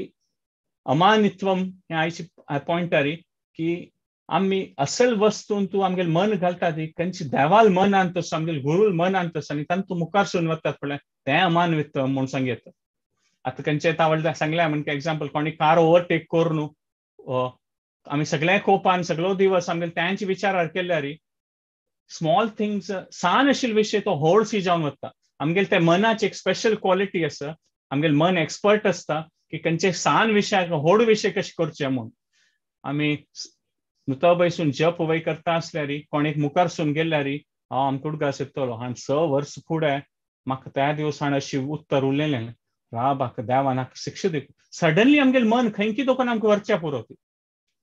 अमानित्वम हें आयची पॉयंटारी की आमी असल वस्तून तूं आमगेलें मन घालता ती खंयची देवाल मनांत आसा आमगेले गुरूल मनांत आसा आनी तांकां तूं मुखार सोडून वतात पळय तें अमानित्वम म्हूण सांगेता. आतां खंयचे तावडे सांगल्या म्हणजे एग्जाम्पल कोणी कार ओवरटेक कर न्हू आमी सगळे कोपान सगळो दिवस आमगेले तांचे विचार केल्यार स्मॉल थिंग्स सान आशिल्ले विशय तो व्हडशी जावन वता. आमगेले ते मनाची एक स्पेशल क्वॉलिटी आसा. आमगेले मन एक्सपर्ट आसता की खंयचे सान विशय व्हड विशय कशे करचे म्हूण. आमी नुतो बैसून जप वय करता आसल्यार कोणेक मुखार सून गेल्यार हांव आमकुडगा शिकतलो हांवें 6 वर्स फुडें म्हाका त्या दिवसान अशी उत्तर उरलेलें राबाक देवा नाका शिक्षा दी. सडनली आमगेलें मन खंय की दोकून आमकां व्हरचें पुरो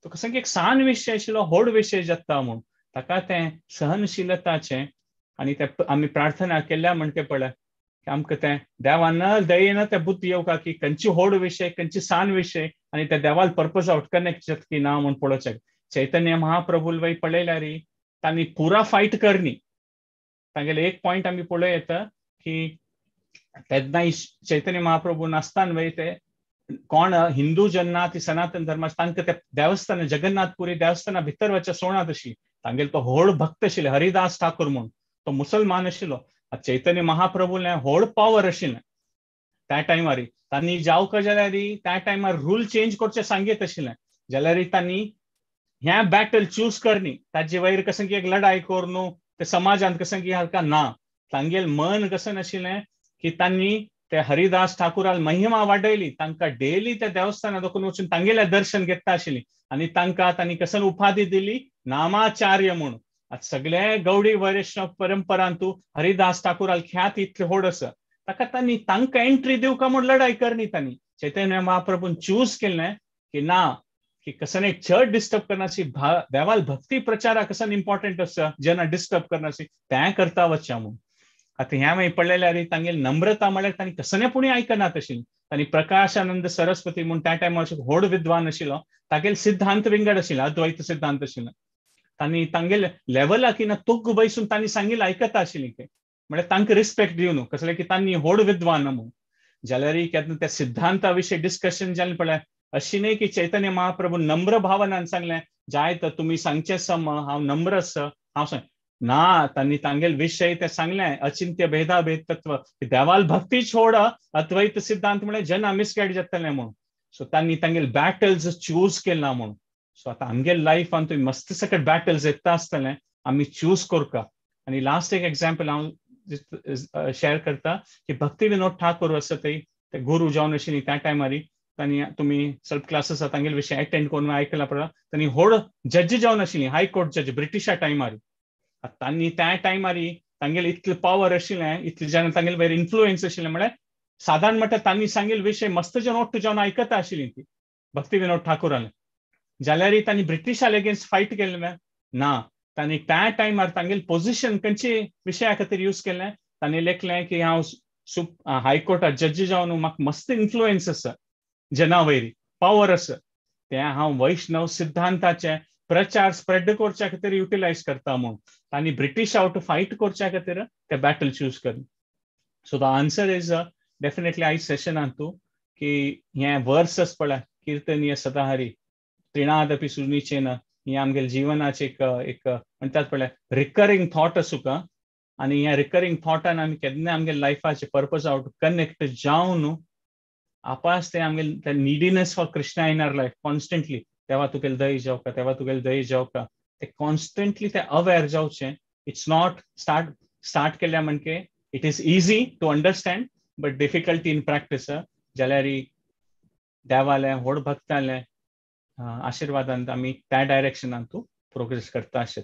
तुका सांग एक सान विशय आशिल्लो व्हड विशय जाता म्हूण ताका तें सहनशिलताचें आनी ते आमी प्रार्थना केल्या म्हणचे पळय आमकां तें देवान दयेन तें बुद्धी येवका की खंयची व्हड विशय खंयची सान विशय आनी ते देवाल पर्पज आउट कनेक्ट जाता की ना म्हूण पळोवचें. चैतन्य महाप्रभूल वय पळयल्यार तांणी पुरा फायट करनी. तांगेले एक पॉयंट आमी पळयत की तेन्ना चैतन्य महाप्रभू नासतना वय ते कोण हिंदू जेन्ना ती सनातन धर्म तांकां ते देवस्थान जगन्नाथपुरी देवस्थाना भितर वचचे सोडनात अशी. तांगेले तो व्हड भक्त आशिल्ले हरिदास ठाकूर म्हूण तो मुसलमान आशिल्लो. चैतन्य महाप्रभूलें व्हड पावर आशिल्लें त्या टायमार. तांणी जावका जाल्यार त्या टायमार रूल चेंज करचे सांगीत आशिल्लें जाल्यार तांणी हें बॅटल चूज करनी. ताजे वयर कशें की एक लढाई कर न्हू ते समाजांत कशें की हाका ना. तांगेलें मन कशें नाशिल्लें की तांणी ते हरिदास ठाकुराल महिमा वाडयली. तांकां डेली त्या देवस्थाना दोकून वचून तांगेलें दर्शन घेता आशिल्लीं आनी तांकां तांणी कसन उपाधी दिली नामाचार्य म्हूण. आतां सगळे गौडी वैष्णव परंपरान तूं हरिदास ठाकुराल ख्यात इतले व्हड आसा ताका तांणी तांकां एंट्री दिवका म्हूण लढाई करनी. तांणी चैतन्य महाप्रभून चूज केलें की ना की कसन एक चर्च डिस्टर्ब करनासी देवाल भक्ती प्रचाराक कसन इम्पॉर्टंट आसा जेन्ना डिस्टर्ब करनासी तें करता वचचें म्हूण. आतां ह्या मागीर पळयल्यार तांगेली नम्रता म्हळ्यार तांणी कसलेपणी आयकनात आशिल्लीं. तांणी प्रकाशानंद सरस्वती म्हूण त्या टायमार व्हड विद्वान आशिल्लो तागेले सिद्धांत विंगड आशिल्ले अद्वैत सिद्धांत आशिल्ले. तांणी तांगेले लेवला की ना तुक बैसून तांणी सांगिल्लें आयकता आशिल्लीं की म्हळ्यार तांकां रिस्पेक्ट दिवन कसलें की तांणी व्हड विद्वान म्हणून जाल्यार केन्ना त्या सिद्धांता विशीं डिस्कशन जालें पळय अशी न्ही की चैतन्य महाप्रभू नम्र भावनान सांगलें जायत तुमी सांगचे सम हांव नम्र आसा हांव सांग ना तांणी तांगेले विशय ते सांगलें अचिंत्य भेदाभेद तत्व देवाल भक्ती छोड अद्वैत सिद्धांत म्हळ्यार जेन्ना मिसगायड जातलें म्हणून सो तांणी तांगेले बॅटल्स चूज केले ना म्हणून सो आतां आमगे लायफान तुमी मस्त सकट बॅटल्स येता आसतलें आमी चूज करता आनी लास्ट एक एग्जाम्पल हांव शेअर करता की भक्ती विनोद ठाकूर आसा ते गुरू जावन आशिल्लीं त्या टायमार तांणी तुमी सब क्लासेस तांगेले विशय अटेंड करून आयकला पळय तांणी व्हड जज जावन आशिल्लीं हायकोर्ट जज ब्रिटिशा टायमार तांणी त्या टायमार तांगेले इतलें पावर आशिल्लें इतलें जाण तांगेले वयर इन्फ्लुएन्स आशिल्लें म्हळ्यार साधारण म्हणटा तांणी सांगिल्ले विशय मस्त जावन ओट्ट जावन आयकता आशिल्लीं ती भक्ती विनोद ठाकूरान जाल्यार तांणी ब्रिटिशा अगेन्स्ट फायट केलें ना तांणी त्या टायमार तांगेले पोजिशन खंयचे विशया खातीर यूज केलें तांणी लेखलें की हांव हायकोर्टात जज जावन म्हाका मस्त इन्फ्लुएन्स आसा जना वयरी पावर आसा तें हांव वैष्णव सिद्धांताचे प्रचार स्प्रेड करच्या खातीर युटिलायज करता म्हणून तांणी ब्रिटीश आउट फायट करच्या खातीर ते बॅटल चूज केलें so the answer is definitely आयज सेशनांत तूं की हे वर्स पळय कीर्तनीय सदाहरी त्रिणादपि सुनिचेन ही आमगेले जिवनाचे एक म्हणटात पळय रिकरिंग थॉट आसूं का आनी ह्या रिकरिंग थॉटान आमी केन्ना आमगे लायफाचे पर्पज आउट कनेक्ट जावन आपास ते आमगे neediness for Krishna in our life constantly तेव्हा तुगेले दय जावका तेव्हा तुगेले दय जावका ते कॉन्स्टंटली ते अवेर जावचें इट्स नॉट स्टार्ट केल्या म्हणजे it is easy to understand but difficulty in practice जाल्यार देवाले व्हड भक्ताले आशिर्वादांत आमी त्या डायरेक्शनान तूं प्रोग्रेस करता आशें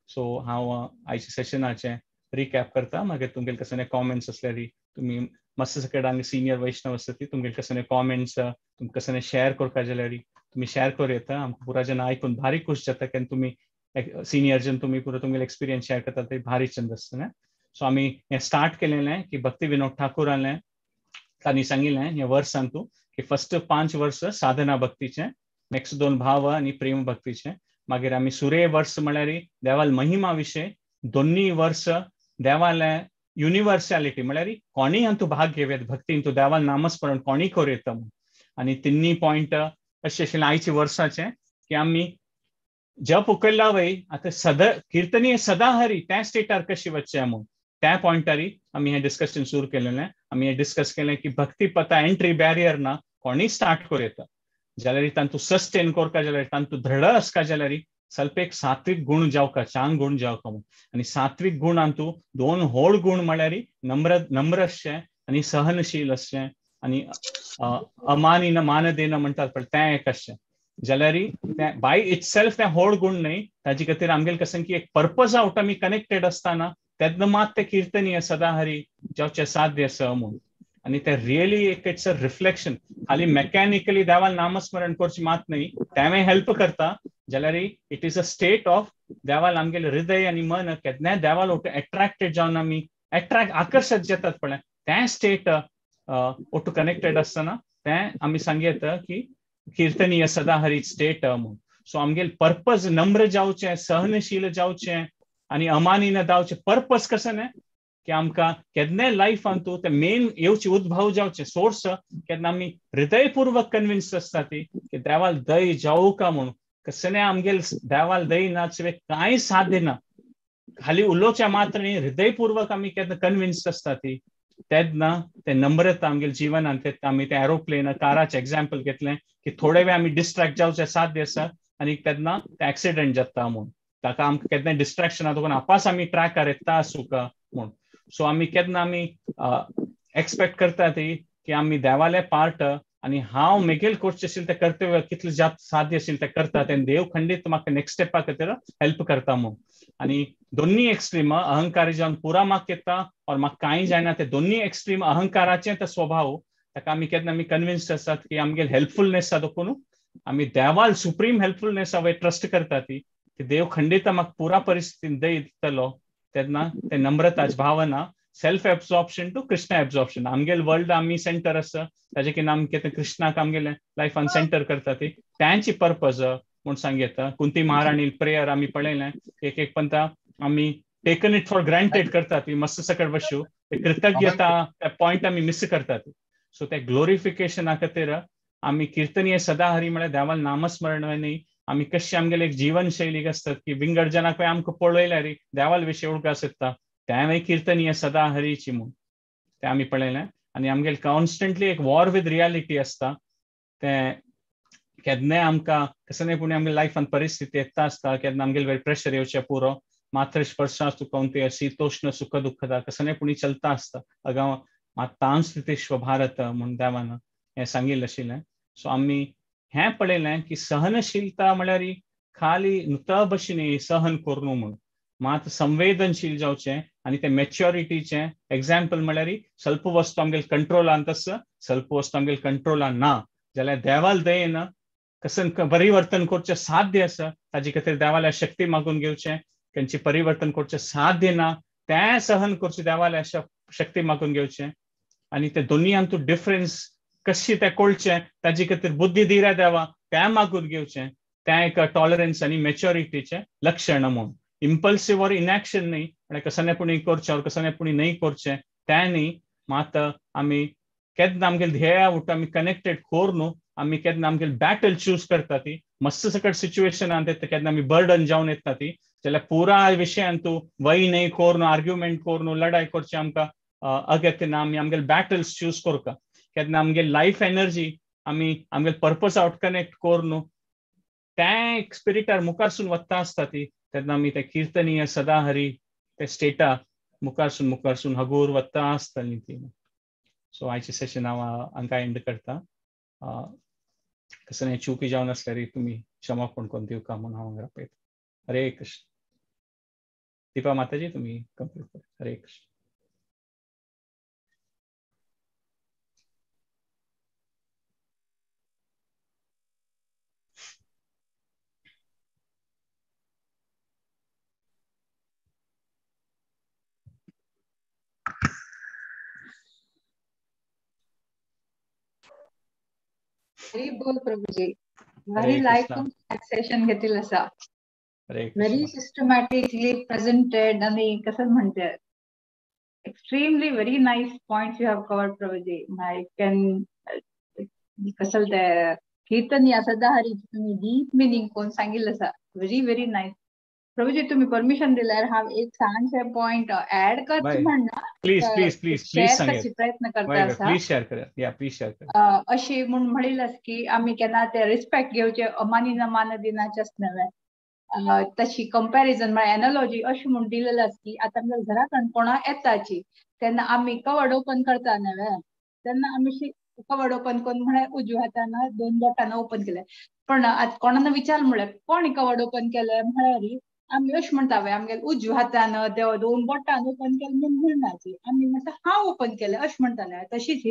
सो हांव आयच्या सेशनाचे रिकॅप करता मागीर तुमगेले कसले कॉमेंट्स आसल्यार तुमी मस्त सकट हांगा सिनियर वैष्णव आसा ती तुमगेले कसले कॉमेंट्स तुमकां कसले शेअर करपा जाल्यार तुम्ही शेअर करूं येता आमकां पुरा जन आयकून भारी खूश जाता केन्ना तुमी सिनियर जन तुमी पुरो तुमगेले एक्सपिरियन्स शेअर करता ते भारी चंद आसता सो आमी हें स्टार्ट केलेलें की भक्ती विनोद ठाकूरान तांणी सांगिल्लें हें वर्सान तूं की फर्स्ट 5 वर्स साधना भक्तीचें नेक्स्ट 2 भाव आनी प्रेम भक्तीचें मागीर आमी सुरे वर्स म्हळ्यार देवाल महिमा विशय दोन्ही वर्स देवाले युनिवर्सॅलिटी म्हळ्यार कोणी तूं भाग घेवेत भक्तीन तूं देवाल नामस्मरण कोणी करूं येता आनी 3 पॉयंट अशें आशिल्लें आयच्या वर्साचें की आमी जप उकळला वय आतां कीर्तनीय सदाहरी त्या स्टेटार कशी वचचें म्हणून त्या पॉयंटार आमी हें डिस्कशन सुरू केलेलें आमी हें डिस्कस केलें की भक्ती पता एंट्री बॅरियर ना कोणी स्टार्ट करूं येता जाल्यार तातूंत सस्टेन करता जाल्यार तातूंत दृढ आसता जाल्यार ಸ್ವಲ್ಪ एक सात्विक गुण जावका चांग गुण जावका आनी सात्विक गुणान तूं 2 व्हड गुण म्हळ्यार नम्र आसचें आनी सहनशील आसचें आनी अमानीन मान देन म्हणटात पण तें एक आसचें जाल्यार बाय इटसेल्फ तें व्हड गुण न्हय ताजे खातीर आमगेले कशें की एक पर्पज आउट आमी कनेक्टेड आसतना तेन्ना मात ते कीर्तनीय सदाहरी जावचें साध्य आसा म्हणून आनी ते रियली एक इट्स अ रिफ्लेक्शन खाली मेकॅनिकली देवाल नामस्मरण करची मात न्हय तें हेल्प करता जाल्यार it is a state of देवाल आमगेले हृदय आनी मन केन्नाय देवाल एट्रॅक्टेड जावन आमी आकर्षित जातात पळय तें स्टेट ओटू कनेक्टेड आसतना तें आमी सांगूं येता की कीर्तनीय सदाहरी स्टेट म्हणून सो आमगेले पर्पज नम्र जावचें सहनशील जावचें आनी अमानीन जावचें पर्पज कशें न्हय की आमकां केन्नाय लायफान तूं ते मेन येवचे उद्भव जावचे सोर्स केन्ना आमी हृदयपूर्वक कन्विन्स्ड आसता ती की देवाल दय जावं का म्हणून कसं आमगेले देवाल दय नाचवे कांय साध्य ना खाली उलोवच्या मात्र न्ही हृदयपूर्वक आमी केन्ना कन्विन्स्ड आसता ती तेन्ना ते नम्रता आमगेले जिवनांत आमी ते एरोप्लेन काराचें एग्जाम्पल घेतलें की थोडे वेळ आमी डिस्ट्रॅक्ट जावचे साध्य आसा आनी तेन्ना ते एक्सिडेंट जाता म्हणून ताका आमकां केन्ना डिस्ट्रॅक्शना देखून आपास आमी ट्रॅकार येता आसूं का म्हणून सो आमी केन्ना आमी एक्सपेक्ट करता ती की आमी देवाले पार्ट आनी हांव मेगेल करचें आशिल्लें तें कर्तव्य कितलें जात साध्य आशिल्लें तें करता तें देव खंडीत म्हाका नेक्स्ट स्टेपा खातीर हेल्प करता म्हणून आनी दोन्ही एक्स्ट्रीम अहंकारी जावन पुरा म्हाका येता और म्हाका कांय जायना ते दोन्ही एक्स्ट्रीम अहंकाराचें ते स्वभाव ताका आमी केन्ना आमी कन्विन्स्ड आसात की आमगेले हेल्पफुलनेस देखून आमी देवाल सुप्रीम हेल्पफुलनेस हांव ट्रस्ट करता ती की देव खंडीत म्हाका पुरा परिस्थितीन दय दितलो तेन्ना ते नम्रताची भावना self absorption to Krishna absorption आमगेले वर्ल्ड आमी सेंटर आसा ताजे कितें आमी कृष्णाक आमगेले लायफान सेंटर करता ती तांची पर्पज म्हूण सांगितलं. कुंती महाराणी प्रेयर आम्ही पळयलें. एक एक पंथा आम्ही टेकन इट फॉर ग्रांटेड करतात. मस्त सकट वशू कृतज्ञता त्या पॉइंट आम्ही मिस करतात. सो त्या ग्लोरिफिकेशना खातीर आम्ही कीर्तनीय सदा हरी म्हळ्यार देवाल नामस्मरण आम्ही कशी आमगेले एक जीवनशैली असतात की विंगड जनाक आमकां पळयल्यार देवाल विशीं उडका आसता त्या कीर्तनीय सदा हरीची म्हूण ते आम्ही पळयलें. आनी आमगेले कॉन्स्टंटली एक वॉर विथ रियालिटी असता. ते केन्नाय आमकां कसलेपुणी आमगे लायफान परिस्थिती येता आसता. केन्ना आमगेले प्रेशर येवचे पुरो मात्र स्पर्शास्तु कौंतेय शीतोष्ण सुख दुःखदा कसलेपुणी चलता आसता. अगांव मातां स्थितीश्व भारत म्हूण देवान हें सांगिल्लें आशिल्लें. सो आमी हें पळयलें की सहनशीलता म्हळ्यार खाली नुता भशेन सहन करूं म्हूण मात संवेदनशील जावचें आनी ते मॅच्युरिटीचें एग्जाम्पल म्हळ्यार ಸ್ವಲ್ಪ वस्तू आमगेले कंट्रोलांत आसा ಸ್ವಲ್ಪ वस्तू आमगेले कंट्रोलान ना जाल्यार देवाल दयेन कसन परिवर्तन करचें साध्य आसा. ताजे खातीर देवाल्या शक्ती मागून घेवचें. तांचे परिवर्तन करचें साध्य ना तें सहन करचें देवाल्या शक्ती मागून घेवचें. आनी ते दोनूयान तूं डिफरन्स कशी ते कळचें ताजे खातीर बुद्धी दिरा देवा तें मागून घेवचें. तें एक टॉलरन्स आनी मॅच्युरिटीचें लक्षण म्हूण. इम्पल्सिव्ह और इनॅक्शन न्ही म्हळ्यार कसलेपुणी करचें और कसलेपुणी न्ही करचें तें न्ही. मात आमी केन्ना आमगेले ध्येया उठून आमी कनेक्टेड कोर न्हू. आमी केन्ना आमगेले बॅटल चूज करता ती मस्त सकट सिच्युएशनांत येता केन्ना आमी बर्डन जावन येता ती जाल्यार पुराय विशयान तूं वय न्ही कोर न्हू आर्ग्युमेंट कोर न्हू लढाई करचें आमकां अगत्य ना. आमी आमगेले बॅटल्स चूज करता. केन्ना आमगेली लायफ एनर्जी आमी आमगेले पर्पज आउट कनेक्ट कोर न्हू तें एक स्पिरिटार मुखारसून वता आसता ती तेन्ना आमी ते कीर्तनीय सदा हरी ते स्टेटा मुखारसून हगूर वता आसतलीं ती. सो आयचें सेशन हांव हांकां एंड करता. कसलें चुकी जावन आसल्यार तुमी क्षमापण करून दिवका म्हूण हांव हांगा आपयता. हरे कृष्ण. दीपा माताजी तुमी कंप्लीट कर. हरे कृष्ण. हरी बोल प्रभुजी. व्हेरी लायक सेशन घेतलेलं आसा. व्हेरी सिस्टमॅटिकली प्रेझेंटेड आणि कसं म्हणतात extremely very nice points you have covered Prabhuji. I can कसं ते कीर्तन या सदा हरी तुम्ही डीप मिनिंग कोण सांगितलं आसा. व्हेरी व्हेरी नाईस प्रभुजी. तुम्ही परमिशन दिल्यार हांव एक सांगचे पॉइंट ऍड करचें म्हणना शेअर करचे प्रयत्न करता आसा. अशी म्हूण म्हणिल्लें की आमी केन्ना ते रिस्पेक्ट घेवचे अमानी नमान दिनाचेच नव्हे. तशी कंपॅरिजन म्हळ्यार एनॉलॉजी अशी म्हूण दिलेली आसा की आतां आमच्या घरा कोणा येताची तेन्ना आमी कवड ओपन करता नव्हे तेन्ना आमी कवड ओपन करून म्हळ्यार उजव्या हातान 2 बोटान ओपन केले. पण आतां कोणान विचार म्हळ्यार कोणी कवड ओपन केले म्हळ्यार आमी अशें म्हणटा आमगे उजव्या हातान 2 बोटान ओपन केले म्हूण म्हणनाची आमी म्हणटा हांव ओपन केले अशें म्हणटा. तशीच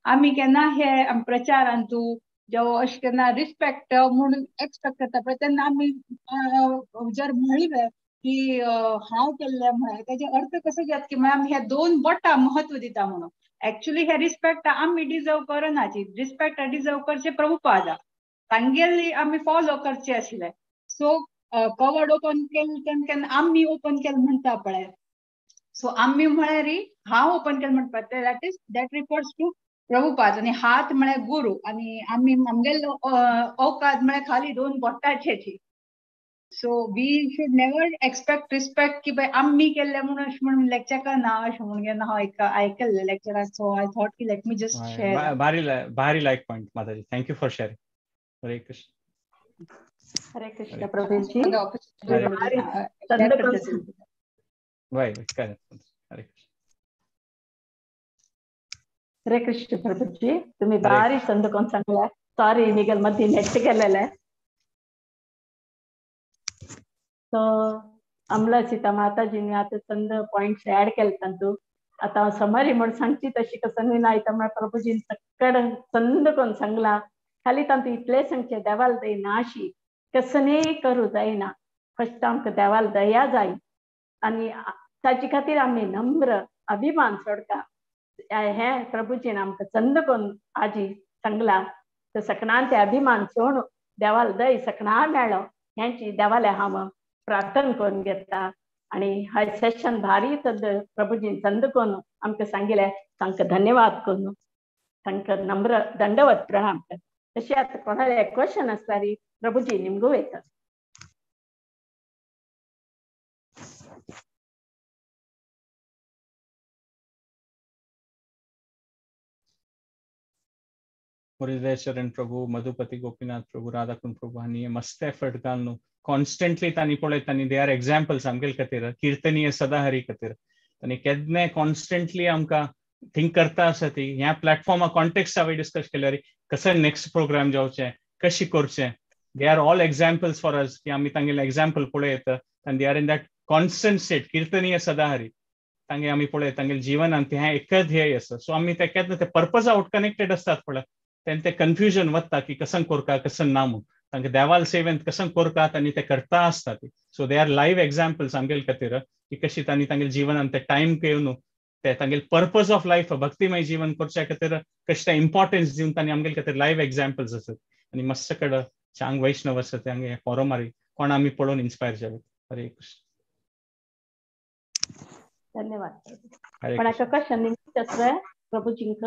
आमी केन्ना हे प्रचारान तूं जेव्हा अशें केन्ना रिस्पेक्ट म्हणून एक्सपेक्ट करता पळय तेन्ना आमी जर म्हणलें की हांव केल्लें म्हळ्यार तेजे अर्थ कसो घेता की आमी हे 2 बोटां महत्व दिता म्हणून. एक्चुअली हे रिस्पेक्ट आमी डिजर्व करनाची. रिस्पेक्ट डिजर्व करचे प्रभुपादा तांगेली आमी फॉलो करचे आसले. सो कवड ओपन केलें केन्ना आमी ओपन केलें म्हणटा पळय. सो आमी म्हळ्यार हांव ओपन केलें म्हणटा दॅट रिफर्स टू प्रभुपाद आणि हात म्हळ्यार गुरु आणि आमी आमगेलो औकात म्हळ्यार खाली 2 बोटांचेची. So we should never expect respect की बाय आमी केल्ले म्हणून अशें म्हणून लेक्चर करना अशें म्हणून केन्ना हांव आयकल्लें लेक्चराक. सो आय थॉट की लेट मी जस्ट शेअर. भारी लायक point Mataji. Thank you for sharing. Hare Krishna. हरे कृष्ण प्रभुजी. हरे कृष्ण प्रभुजी. तुम्ही भारी संद कोण सांगला. सॉरी निगल मध्ये नेट गेलेले. सो आमला सीता माताजीने आता संद पॉइंट्स ऍड केले तांतू आता समरी म्हण सांगची तशी कसं नाही तर प्रभुजीन सक्कड संद कोण सांगला. खाली तांतू इतले सांगचे देवाल दय नाशी कसने करू जायना. फक्त आमकां देवाल दया जाय आणि ताचे खातीर आमी नम्र अभिमान सोडटा. हे प्रभुजीन आमकां चंद कोण आजी सांगला तर सकणान ते अभिमान सोडून देवाला दय सकना मेळ्ळो हेंची देवाले हांव प्रार्थना करून घेता आणि हा सेशन भारी प्रभुजीन संद करून आमकां सांगिल्लें तांकां धन्यवाद करून तांकां नम्र दंडवत प्रणाम कर. तशें आतां कोणाले क्वेश्चन आसता री प्रभुजी निमगू वयता. मुरलीधर शरण प्रभू, मधुपति गोपीनाथ प्रभू, राधाकुंड प्रभू हांणी मस्त एफर्ट घालून कॉन्स्टंटली तांणी पळयत तांणी दे आर एग्जाम्पल्स आमगे खातीर कीर्तनीय सदाहरी खातीर तांणी केन्ना कॉन्स्टंटली आमकां थिंक करता आसा ती ह्या प्लॅटफॉर्मा कॉन्टेक्स्ट हांवें डिस्कस केल्यार कसं नेक्स्ट प्रोग्राम जावचें कशी करचें. They are all examples for us की आमी तांगेलें एग्जाम्पल पळयत आनी they are in that constant state कीर्तनीय सदाहरी तांगे आमी पळयत तांगेले जिवनांत हें एकच ध्येय आसा. सो आमी ते केन्ना ते पर्पज आउट कनेक्टेड आसतात पळय तेन्ना ते कन्फ्युजन वता की कसं करता कसं ना म्हणून तांकां देवाल सेवेंत कसं करतात आनी ते करता आसता ती. So they are live examples आमगेले खातीर की कशी तांणी तांगेले जिवनांत ते टायम घेवन ते तांगेले पर्पज ऑफ लायफ भक्तिमय जीवन करचे खातीर कशें ते इम्पॉर्टन्स दिवन तांणी आमगेले खातीर लायव्ह एग्जाम्पल्स आसात. आनी मस्त कडेन चांग वैष्णव आसा ते हांगे फॉरमारी कोण आमी पळोवन इन्स्पायर जालें. हरे कृष्ण. धन्यवाद. हरे कोणाक क्वेश्चन आसले प्रभुजींक?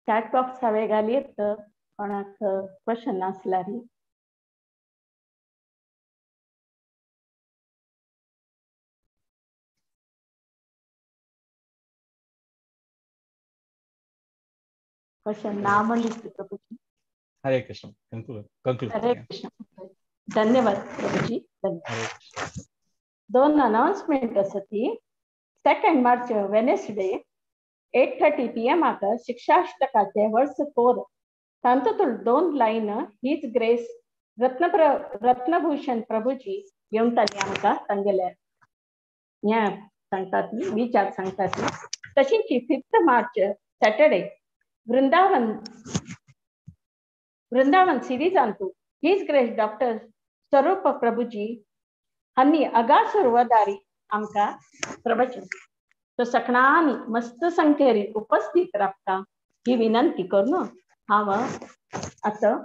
चॅट बॉक्स हांवें घालीत कोणाक क्वेश्चन आसल्यार क्वेश्चन ना म्हणली प्रभुजी. हरे कृष्ण. कंक्लूड. हरे कृष्ण. धन्यवाद प्रभुजी. दोन अनाउन्समेंट आसा ती 2 मार्च वेनेसडे 8:30 PM शिक्षाष्टकाचे वर्स 4 तांतूंतल्यो 2 लायन हीच ग्रेस रत्नभूषण प्रभुजी येवन तांणी आमकां तांगेले हें सांगतात विचार सांगतात. तशीच 5 मार्च सॅटर्डे वृंदावन सिरीजांतू हीच ग्रेस डॉक्टर स्वरूप प्रभुजी हांणी अगासुरवदारी आमकां प्रवचन तो सकणांनी मस्त संख्येन उपस्थित रावता ही विनंती करून हांव आतां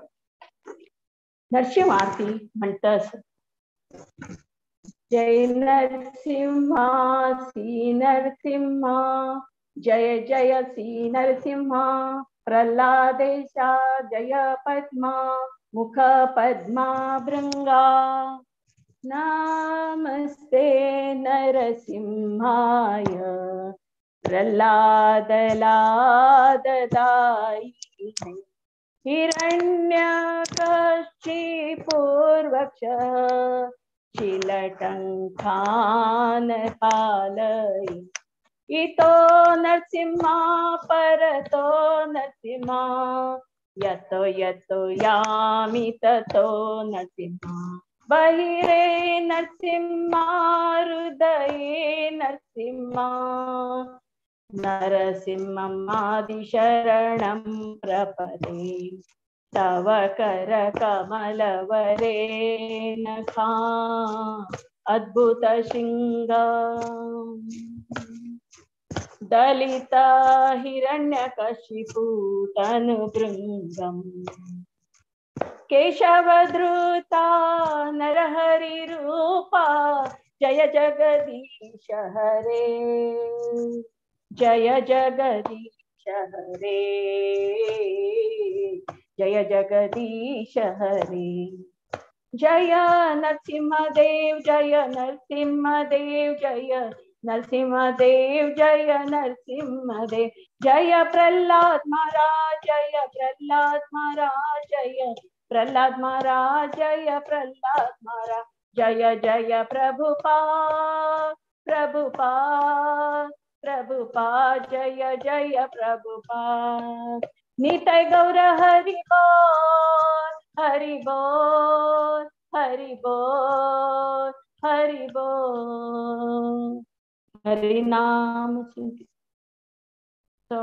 नरसिंह आरती म्हणटस. जय नरसिंहा श्री नरसिंहा जय जय श्री नरसिंहा प्रल्हादेशा जय पद्मा मुख पद्मा भृंगा नमस्ते नरसिंहाय प्रल्हादलाददायिने हिरण्यकशिपूर्वक्षः शीलटङ्कान् पालय इतो नरसिंहा परतो नरसिंहा यतो यतो यामि ततो नरसिंहा बहिरे नरसिंहा हृदये नरसिंहा नरसिंहमादिशरणं प्रपदे तव कर कमलवरे नखा अद्भुत शृंग दलिता हिरण्यकशिपु तनुभृङ्गम् केशवधृता नरहरि रूपा जय जगदीश हरे जय जगदीश हरे जय जगदीश हरे जय नरसिंहदेव जय नरसिंहदेव जय नरसिंहदेव जय नरसिंहदेव जय प्रहलाद महाराज जय प्रहलाद महाराज जय प्रहलाद महाराज जय प्रहलाद महाराज जय जय प्रभुपाद प्रभुपाद प्रभुपाद जय जय प्रभुपाद निताय गौर हरि बोल हरि बोल हरि बोल हरि बोल हरि नाम. So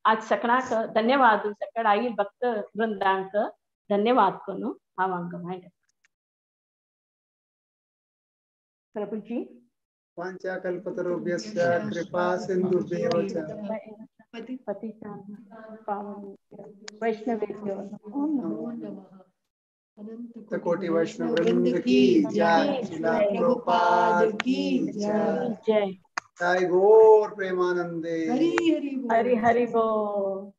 आज सकणाक धन्यवाद सकड आई भक्त वृंदांक धन्यवाद कोनु हांग मांड प्रभुजी वाञ्छाकल्पतरुभ्यश्च कृपा सिन्धुभ्येव च वैष्णवेभ्यो नमो नमः। कोटि वैष्णव वृंद की जय, श्रीला प्रभुपाद की जय, जय गौर प्रेमानंदे। हरि हरि बोल।